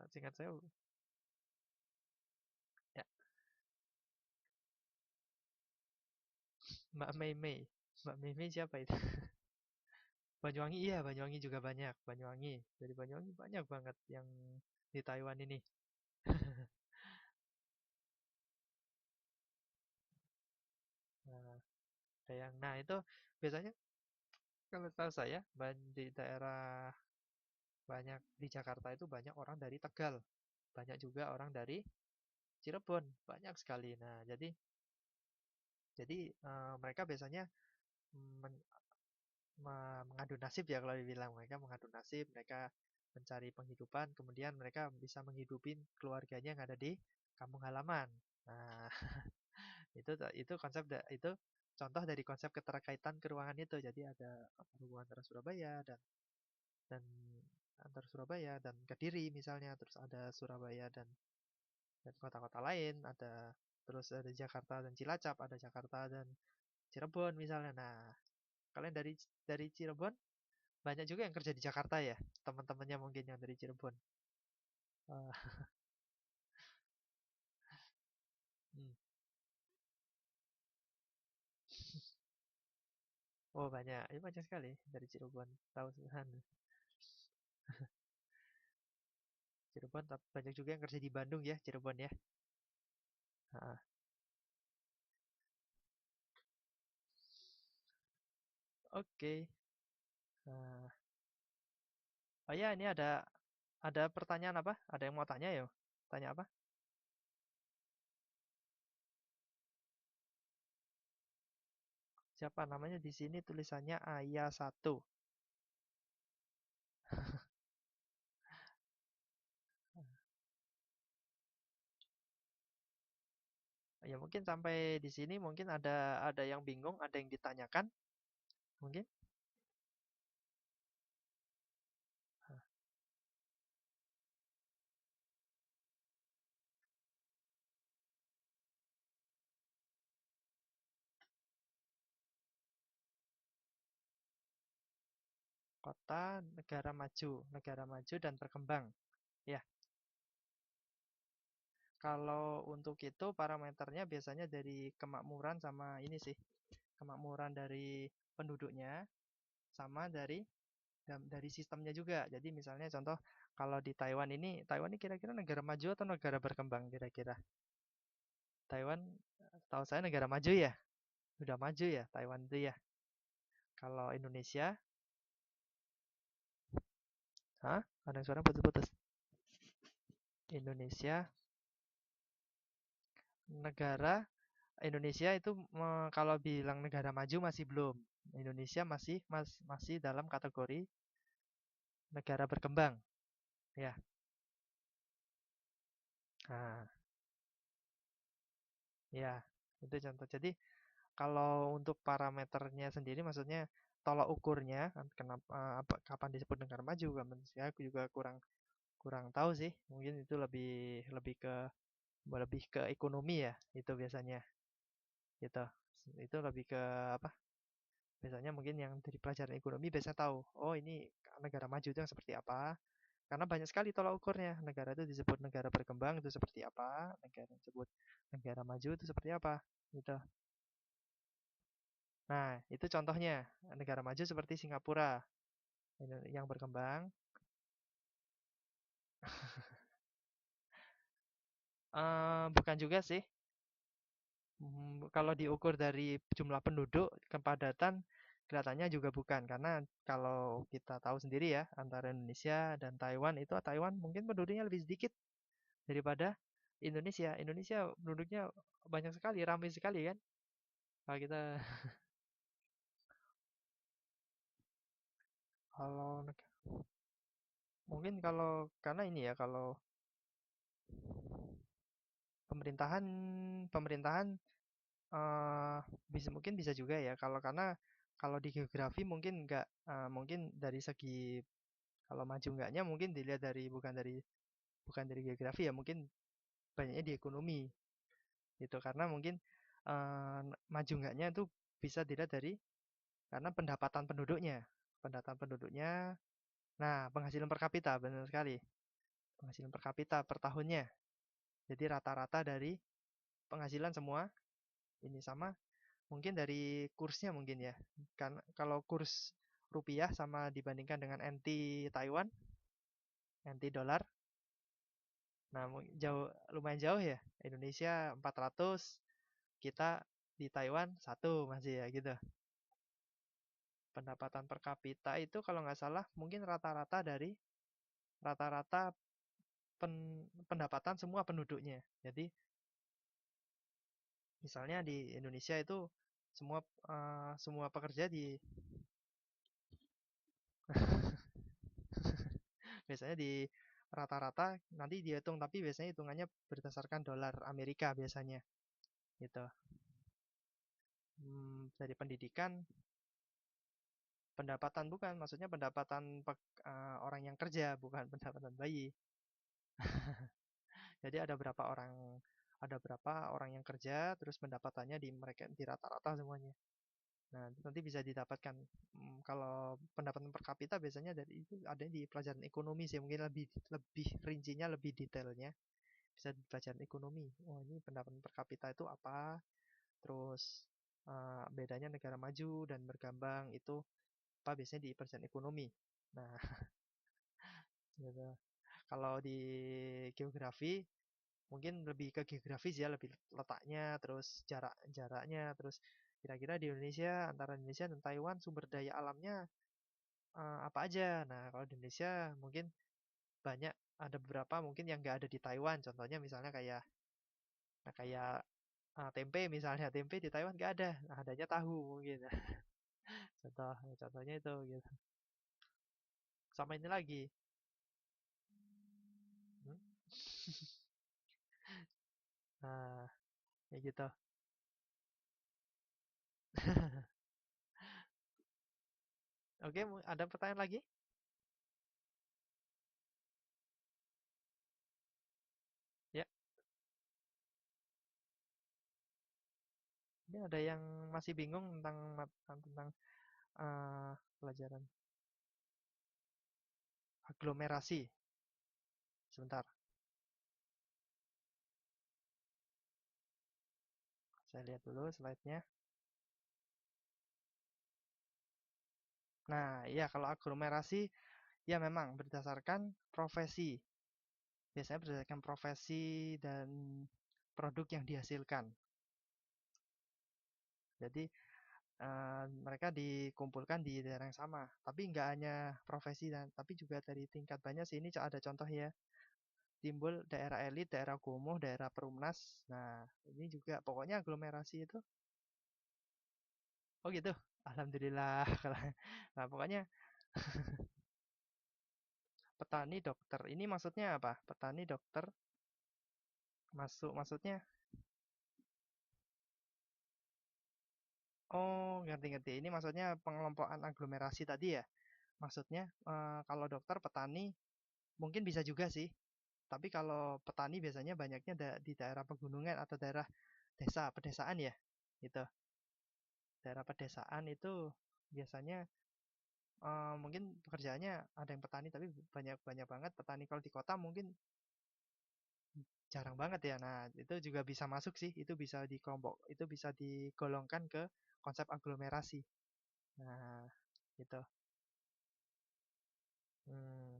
A: seingat saya ya Mbak Mei Mei. Mbak Mei Mei siapa itu? Banyuwangi iya, Banyuwangi juga banyak. Banyuwangi. Dari Banyuwangi banyak banget yang di Taiwan ini. Nah, itu biasanya kalau tahu saya di daerah banyak di Jakarta itu banyak orang dari Tegal, banyak juga orang dari Cirebon, banyak sekali. Nah, jadi mereka biasanya men- mengadu nasib ya kalau dibilang mereka mengadu nasib, mereka mencari penghidupan, kemudian mereka bisa menghidupi keluarganya yang ada di kampung halaman. Nah, itu contoh dari konsep keterkaitan keuangan itu. Jadi ada hubungan antara Surabaya dan antar Surabaya dan Kediri misalnya, terus ada Surabaya dan kota-kota lain, terus ada Jakarta dan Cilacap, ada Jakarta dan Cirebon misalnya. Nah, kalian dari Cirebon banyak juga yang kerja di Jakarta ya, teman-temannya mungkin yang dari Cirebon. Eh, hmm. Oh banyak, banyak sekali dari Cirebon. Tahu Cirebon, tapi banyak juga yang kerja di Bandung ya, Cirebon ya. Ah, oke. Nah, oh ya, ini ada pertanyaan apa? Ada yang mau tanya ya? Tanya apa? Siapa namanya di sini tulisannya Ayah satu. Ya mungkin sampai di sini mungkin ada yang bingung, ada yang ditanyakan mungkin. Kota, negara maju dan berkembang. Ya, kalau untuk itu parameternya biasanya dari kemakmuran sama ini sih, kemakmuran dari penduduknya sama dari sistemnya juga. Jadi misalnya contoh kalau di Taiwan ini kira-kira negara maju atau negara berkembang kira-kira? Taiwan, tahu saya negara maju ya, udah maju ya Taiwan itu ya. Kalau Indonesia, hah? Ada suara putus-putus. Indonesia, negara Indonesia itu kalau bilang negara maju masih belum. Indonesia masih dalam kategori negara berkembang, ya. Nah, ya, itu contoh. Jadi kalau untuk parameternya sendiri, maksudnya tolak ukurnya, kenapa kapan disebut negara maju, kan? Saya juga kurang kurang tahu sih. Mungkin itu lebih lebih ke ekonomi ya, itu biasanya. Gitu. Itu lebih ke apa? Biasanya mungkin yang dari pelajaran ekonomi biasa tahu. Oh, ini negara maju itu yang seperti apa? Karena banyak sekali tolak ukurnya. Negara itu disebut negara berkembang itu seperti apa? Negara disebut negara maju itu seperti apa? Gitu. Nah, itu contohnya. Negara maju seperti Singapura. Yang berkembang. Bukan juga sih. Kalau diukur dari jumlah penduduk, kepadatan kelihatannya juga bukan. Karena kalau kita tahu sendiri ya, antara Indonesia dan Taiwan itu Taiwan mungkin penduduknya lebih sedikit daripada Indonesia. Indonesia penduduknya banyak sekali, ramai sekali kan. Kalau kita kalau mungkin kalau karena ini ya kalau pemerintahan pemerintahan mungkin bisa juga ya karena kalau di geografi mungkin nggak mungkin dari segi kalau maju enggaknya mungkin dilihat bukan dari geografi ya mungkin banyaknya di ekonomi gitu karena mungkin maju enggaknya itu bisa dilihat dari karena pendapatan penduduknya nah penghasilan per kapita benar sekali penghasilan per kapita per tahunnya jadi rata-rata dari penghasilan semua ini sama mungkin dari kursnya mungkin ya. Kan kalau kurs rupiah sama dibandingkan dengan NT Taiwan, NT dolar. Nah, lumayan jauh ya. Indonesia 400, kita di Taiwan 1 masih ya gitu. Pendapatan per kapita itu kalau nggak salah mungkin rata-rata pendapatan semua penduduknya. Jadi misalnya di Indonesia itu semua pekerja biasanya di rata-rata nanti dihitung tapi biasanya hitungannya berdasarkan dolar Amerika biasanya gitu. Dari pendidikan pendapatan bukan maksudnya pendapatan orang yang kerja bukan pendapatan bayi. Jadi ada berapa orang yang kerja terus pendapatannya di mereka di rata-rata semuanya. Nah, nanti bisa didapatkan kalau pendapatan per kapita biasanya dari itu ada di pelajaran ekonomi sih mungkin lebih lebih rincinya lebih detailnya bisa di pelajaran ekonomi. Oh, ini pendapatan per kapita itu apa? Terus bedanya negara maju dan berkembang itu apa biasanya di pelajaran ekonomi. Nah, gitu. Kalau di geografi mungkin lebih ke geografis ya, lebih letaknya, terus jaraknya, terus kira-kira di Indonesia antara Indonesia dan Taiwan sumber daya alamnya apa aja. Nah, kalau di Indonesia mungkin banyak ada beberapa mungkin yang nggak ada di Taiwan. Contohnya misalnya kayak kayak tempe misalnya tempe di Taiwan nggak ada, nah, adanya tahu mungkin. Contohnya itu gitu. Sama ini lagi. Hmm? Nah, kayak gitu. Oke, ada pertanyaan lagi? Ya, ini ada yang masih bingung tentang tentang pelajaran aglomerasi. Sebentar, saya lihat dulu slide-nya. Nah, iya kalau aglomerasi ya memang berdasarkan profesi. Biasanya berdasarkan profesi dan produk yang dihasilkan. Jadi mereka dikumpulkan di daerah yang sama. Tapi nggak hanya profesi tapi juga dari tingkat banyak sih. Ini ada contoh ya. Timbul daerah elit, daerah kumuh, daerah perumnas. Nah, ini juga pokoknya aglomerasi itu. Oh gitu. Alhamdulillah. Nah, pokoknya petani dokter. Ini maksudnya apa? Petani dokter maksudnya. Oh, ngerti-ngerti. Ini maksudnya pengelompokan aglomerasi tadi ya. Maksudnya kalau dokter petani mungkin bisa juga sih. Tapi kalau petani biasanya banyaknya di daerah pegunungan atau daerah pedesaan ya. Gitu. Daerah pedesaan itu biasanya mungkin pekerjaannya ada yang petani tapi banyak banget petani. Kalau di kota mungkin jarang banget ya. Nah, itu juga bisa masuk sih. Itu bisa itu bisa digolongkan ke konsep aglomerasi. Nah, gitu. Hmm.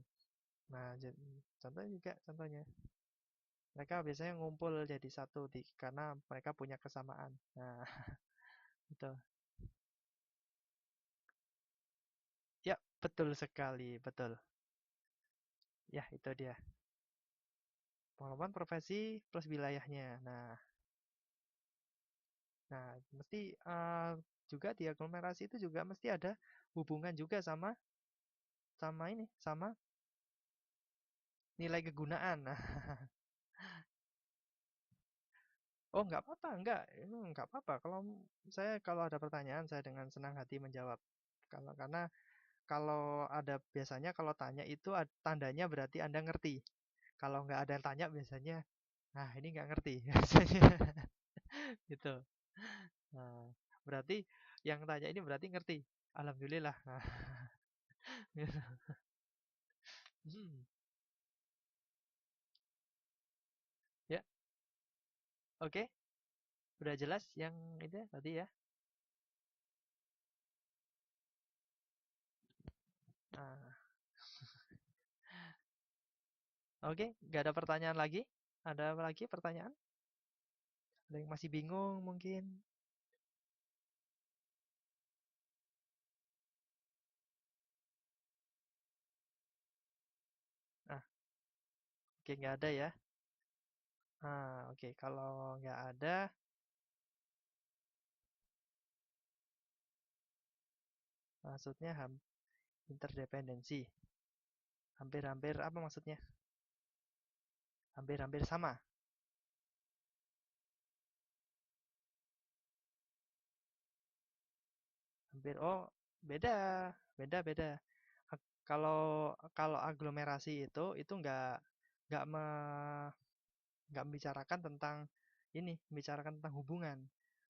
A: Nah, contohnya juga contohnya. Mereka biasanya ngumpul jadi satu karena mereka punya kesamaan. Nah, itu. Ya, betul sekali, betul. Ya, itu dia. Pengalaman profesi plus wilayahnya. Nah, mesti juga di aglomerasi itu juga mesti ada hubungan juga sama sama ini, sama nilai kegunaan. Nah, oh nggak apa-apa, nggak apa-apa. Kalau ada pertanyaan saya dengan senang hati menjawab. Karena kalau ada biasanya kalau tanya itu tandanya berarti Anda ngerti. Kalau nggak ada yang tanya biasanya, nah ini nggak ngerti biasanya gitu. Nah, berarti yang tanya ini berarti ngerti. Alhamdulillah. Nah, gitu. Hmm, ya, oke. Udah jelas yang itu tadi ya. Nah, oke, nggak ada pertanyaan lagi? Ada apa lagi pertanyaan? Ada yang masih bingung mungkin? Ah, oke nggak ada ya. Oke, kalau nggak ada, maksudnya interdependensi. Hampir-hampir apa maksudnya? Hampir-hampir sama. Oh, beda, beda. Kalau kalau aglomerasi itu nggak membicarakan tentang ini, membicarakan tentang hubungan.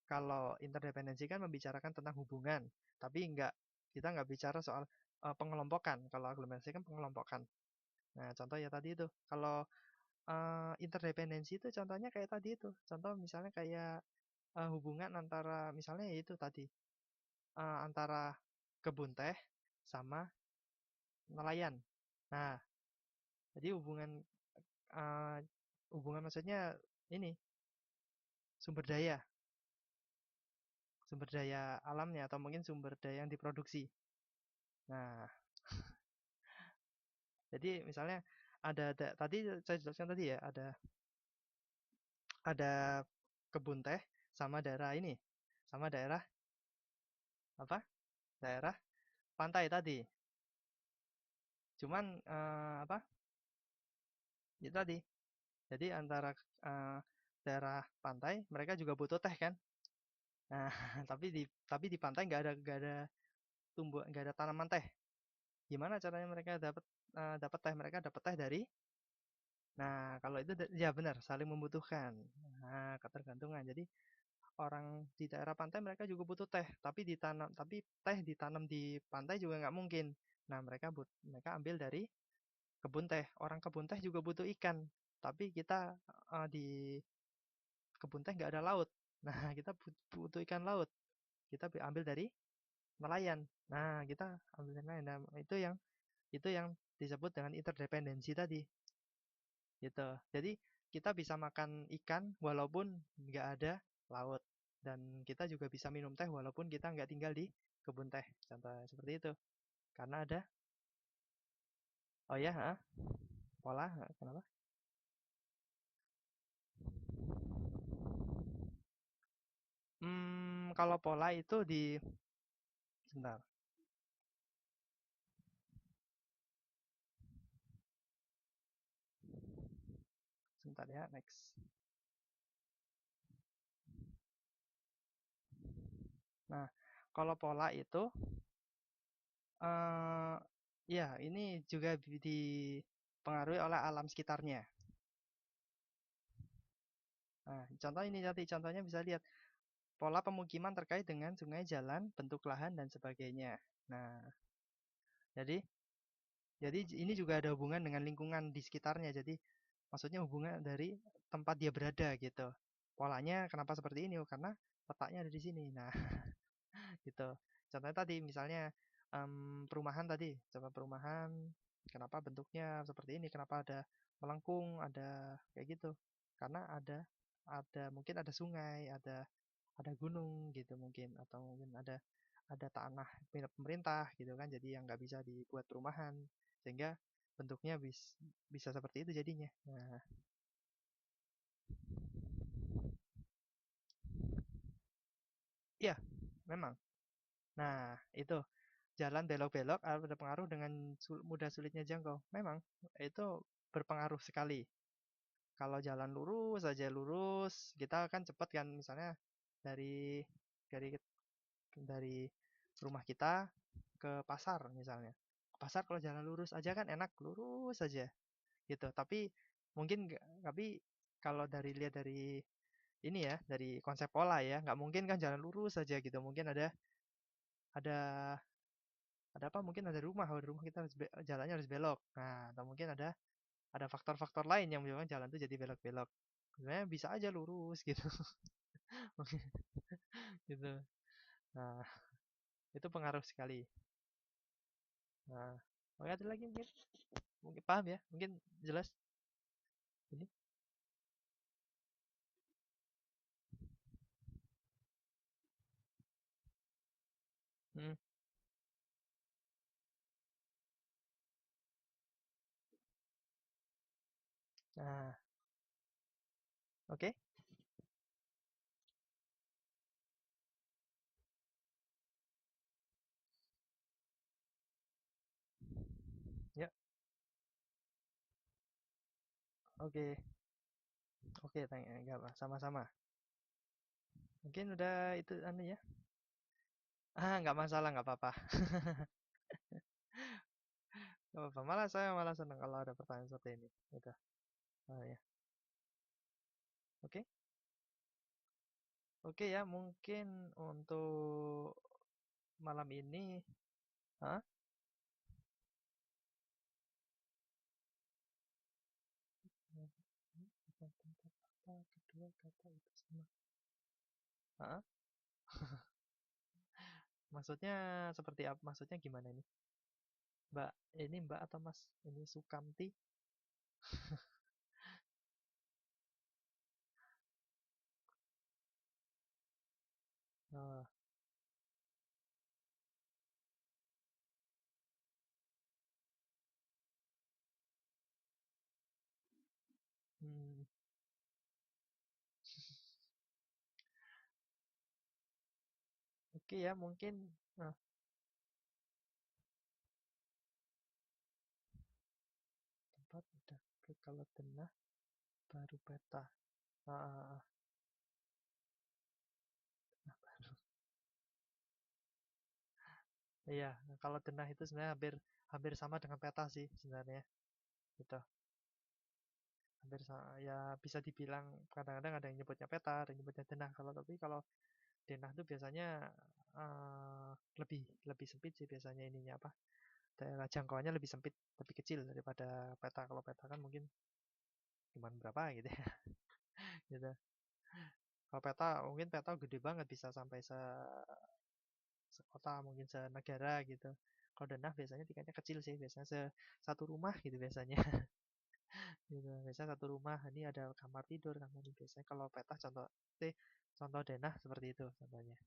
A: Kalau interdependensi kan membicarakan tentang hubungan, tapi kita nggak bicara soal pengelompokan. Kalau aglomerasi kan pengelompokan. Nah, contoh ya tadi itu. Kalau interdependensi itu contohnya kayak tadi itu. Contoh misalnya kayak hubungan antara misalnya ya itu tadi antara kebun teh sama nelayan. Nah, jadi eh, hubungan maksudnya ini sumber daya alamnya atau mungkin sumber daya yang diproduksi. Nah, jadi misalnya tadi saya jelaskan tadi ya ada kebun teh sama daerah ini, sama daerah apa? Daerah pantai tadi. Cuman apa? Itu tadi. Jadi antara eh, daerah pantai, mereka juga butuh teh kan. Nah, tapi di pantai nggak ada nggak ada tanaman teh. Gimana caranya mereka dapat teh? Mereka dapat teh dari. Nah, kalau itu ya benar, saling membutuhkan. Nah, ketergantungan. Jadi orang di daerah pantai mereka juga butuh teh, tapi teh ditanam di pantai juga nggak mungkin. Nah, mereka ambil dari kebun teh. Orang kebun teh juga butuh ikan, tapi kita di kebun teh nggak ada laut. Nah, kita butuh ikan laut. Kita ambil dari nelayan. Nah, kita ambil dari nelayan. Nah, itu yang disebut dengan interdependensi tadi. Gitu. Jadi kita bisa makan ikan walaupun nggak ada laut. Dan kita juga bisa minum teh walaupun kita nggak tinggal di kebun teh. Contoh seperti itu. Karena ada, oh ya, pola, kenapa? Kalau pola itu sebentar, sebentar ya, next. Nah, kalau pola itu, eh ya ini juga dipengaruhi oleh alam sekitarnya. Nah, contohnya bisa lihat pola pemukiman terkait dengan sungai, jalan, bentuk lahan, dan sebagainya. Nah, jadi jadi ini juga ada hubungan dengan lingkungan di sekitarnya. Jadi maksudnya hubungan dari tempat dia berada gitu. Polanya kenapa seperti ini? Karena letaknya ada di sini. Nah, gitu. Contohnya tadi misalnya perumahan tadi, coba perumahan, kenapa bentuknya seperti ini? Kenapa ada melengkung, ada kayak gitu? Karena ada mungkin ada sungai, ada gunung gitu mungkin, atau mungkin ada tanah milik pemerintah gitu kan, jadi yang nggak bisa dibuat perumahan, sehingga bentuknya bisa seperti itu jadinya. Nah, iya, memang. Nah, itu jalan belok-belok ada pengaruh dengan mudah sulitnya jangkau. Memang itu berpengaruh sekali. Kalau jalan lurus saja lurus, kita kan cepat kan, misalnya dari dari dari rumah kita ke pasar misalnya. Ke pasar kalau jalan lurus aja kan enak, lurus saja gitu. Tapi kalau lihat dari ini ya, dari konsep pola ya, nggak mungkin kan jalan lurus saja gitu. Mungkin ada ada apa? Mungkin ada rumah, kalau di rumah kita jalannya harus belok. Nah, atau mungkin ada faktor-faktor lain yang menyebabkan jalan itu jadi belok-belok. Sebenarnya bisa aja lurus gitu. Mungkin gitu. Nah, itu pengaruh sekali. Nah, oke, ada lagi mungkin paham ya, mungkin jelas ini. Hmm. Nah, oke. Ya, oke. Oke, tanya enggak apa, sama-sama. Mungkin udah itu anu ya. Nggak masalah, nggak apa-apa. Nggak apa-apa. Saya malah senang kalau ada pertanyaan seperti ini. Gitu. Oh ya. Oke. Oke ya, mungkin untuk malam ini, Hah? Kedua kata itu sama. Hah? Maksudnya seperti apa? Maksudnya gimana ini? Mbak, ini Mbak atau Mas? Ini Sukamti? Oh, hmm. Oke ya, mungkin nah, tempat udah ke kalau denah baru peta. Heeh. Iya, kalau denah itu sebenarnya hampir hampir sama dengan peta sih sebenarnya. Gitu. Hampir ya bisa dibilang kadang-kadang ada yang nyebutnya peta, ada yang nyebutnya denah. Kalau denah itu biasanya lebih lebih sempit sih biasanya ininya apa? Daerah jangkauannya lebih sempit, lebih kecil daripada peta. Kalau peta kan mungkin cuma berapa gitu ya. Gitu. Kalau peta mungkin peta gede banget bisa sampai sekota mungkin senegara gitu. Kalau denah biasanya tingkatnya kecil sih, biasanya satu rumah gitu biasanya. Gitu. Biasanya satu rumah ini ada kamar tidur, kamar ini biasanya kalau peta contoh denah seperti itu contohnya.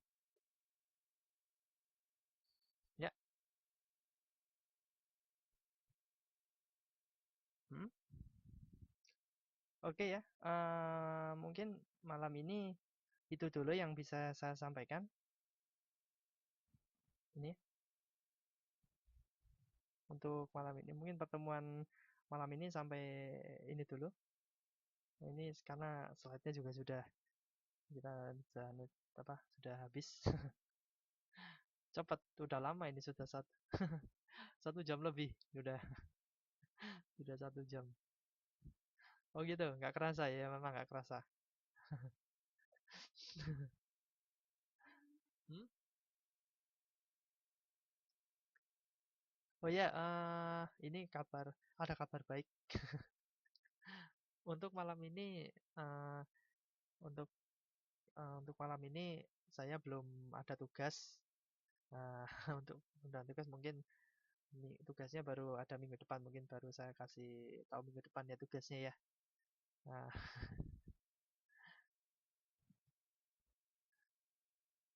A: Ya, hmm? Oke ya. Mungkin malam ini itu dulu yang bisa saya sampaikan. Ini untuk malam ini. Mungkin pertemuan malam ini sampai ini dulu. Ini karena slide-nya juga sudah kita sudah apa sudah habis. Cepat, udah lama ini sudah 1 jam lebih, sudah 1 jam. Oh gitu, nggak kerasa ya, memang nggak kerasa. Hmm? Oh ya, ini ada kabar baik untuk malam ini. Untuk untuk malam ini saya belum ada tugas. Nah, untuk tugas mungkin tugasnya baru ada minggu depan, mungkin baru saya kasih tahu minggu depan ya tugasnya ya. Nah,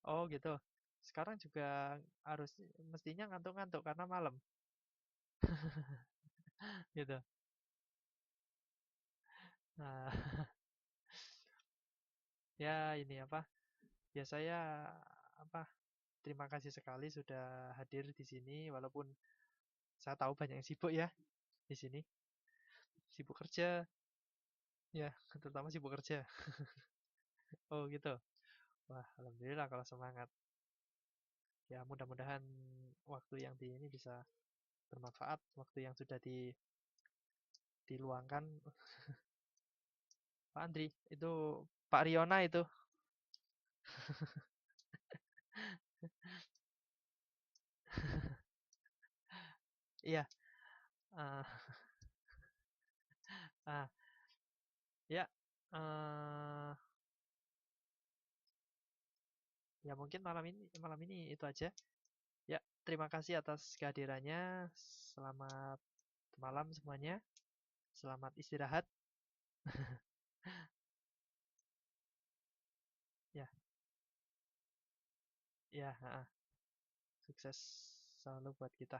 A: oh gitu. Sekarang juga harus mestinya ngantuk-ngantuk karena malam gitu. Nah, ya ini apa? Ya saya apa? Terima kasih sekali sudah hadir di sini walaupun saya tahu banyak yang sibuk ya di sini. Sibuk kerja, ya, terutama sibuk kerja. Oh gitu. Wah, alhamdulillah kalau semangat. Ya, mudah-mudahan waktu yang di ini bisa bermanfaat, waktu yang sudah diluangkan. Pak Andri, itu Pak Riona itu. Iya, ah, ah, ya, eh, ya mungkin malam ini itu aja. Ya, terima kasih atas kehadirannya. Selamat malam semuanya. Selamat istirahat. Ya, ya, sukses selalu buat kita.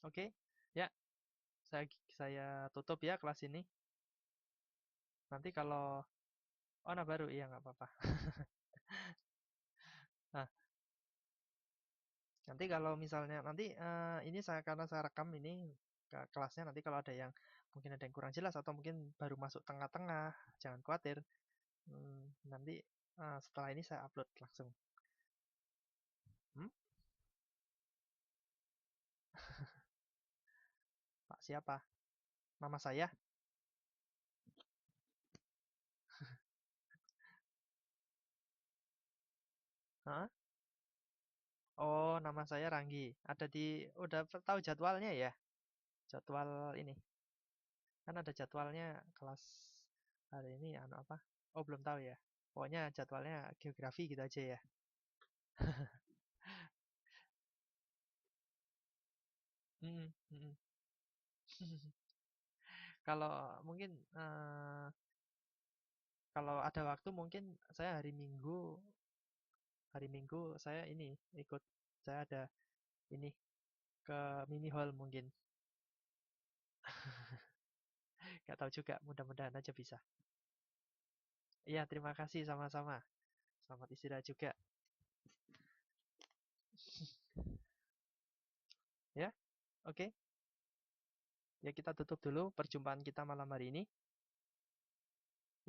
A: Oke, ya, saya tutup ya kelas ini. Nanti kalau oh nah baru iya nggak apa-apa. Nah, nanti kalau misalnya nanti ini karena saya rekam ini ke kelasnya nanti kalau ada yang mungkin ada yang kurang jelas atau mungkin baru masuk tengah-tengah, jangan khawatir. Nanti setelah ini saya upload langsung. Hmm? Pak siapa? Nama saya? Hah? Oh, nama saya Ranggi. Udah tahu jadwalnya ya? Jadwal ini. Kan ada jadwalnya kelas hari ini anu apa? Oh, belum tahu ya. Pokoknya jadwalnya geografi gitu aja ya. Mm, mm. Kalau mungkin kalau ada waktu mungkin saya hari Minggu saya ini ikut saya ada ini ke mini hall mungkin. Gak tahu juga, mudah-mudahan aja bisa. Iya, terima kasih sama-sama. Selamat istirahat juga. Ya, oke. Ya, kita tutup dulu perjumpaan kita malam hari ini.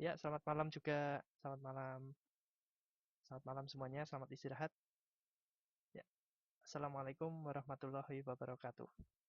A: Ya, selamat malam juga. Selamat malam. Selamat malam semuanya. Selamat istirahat. Ya, Assalamualaikum warahmatullahi wabarakatuh.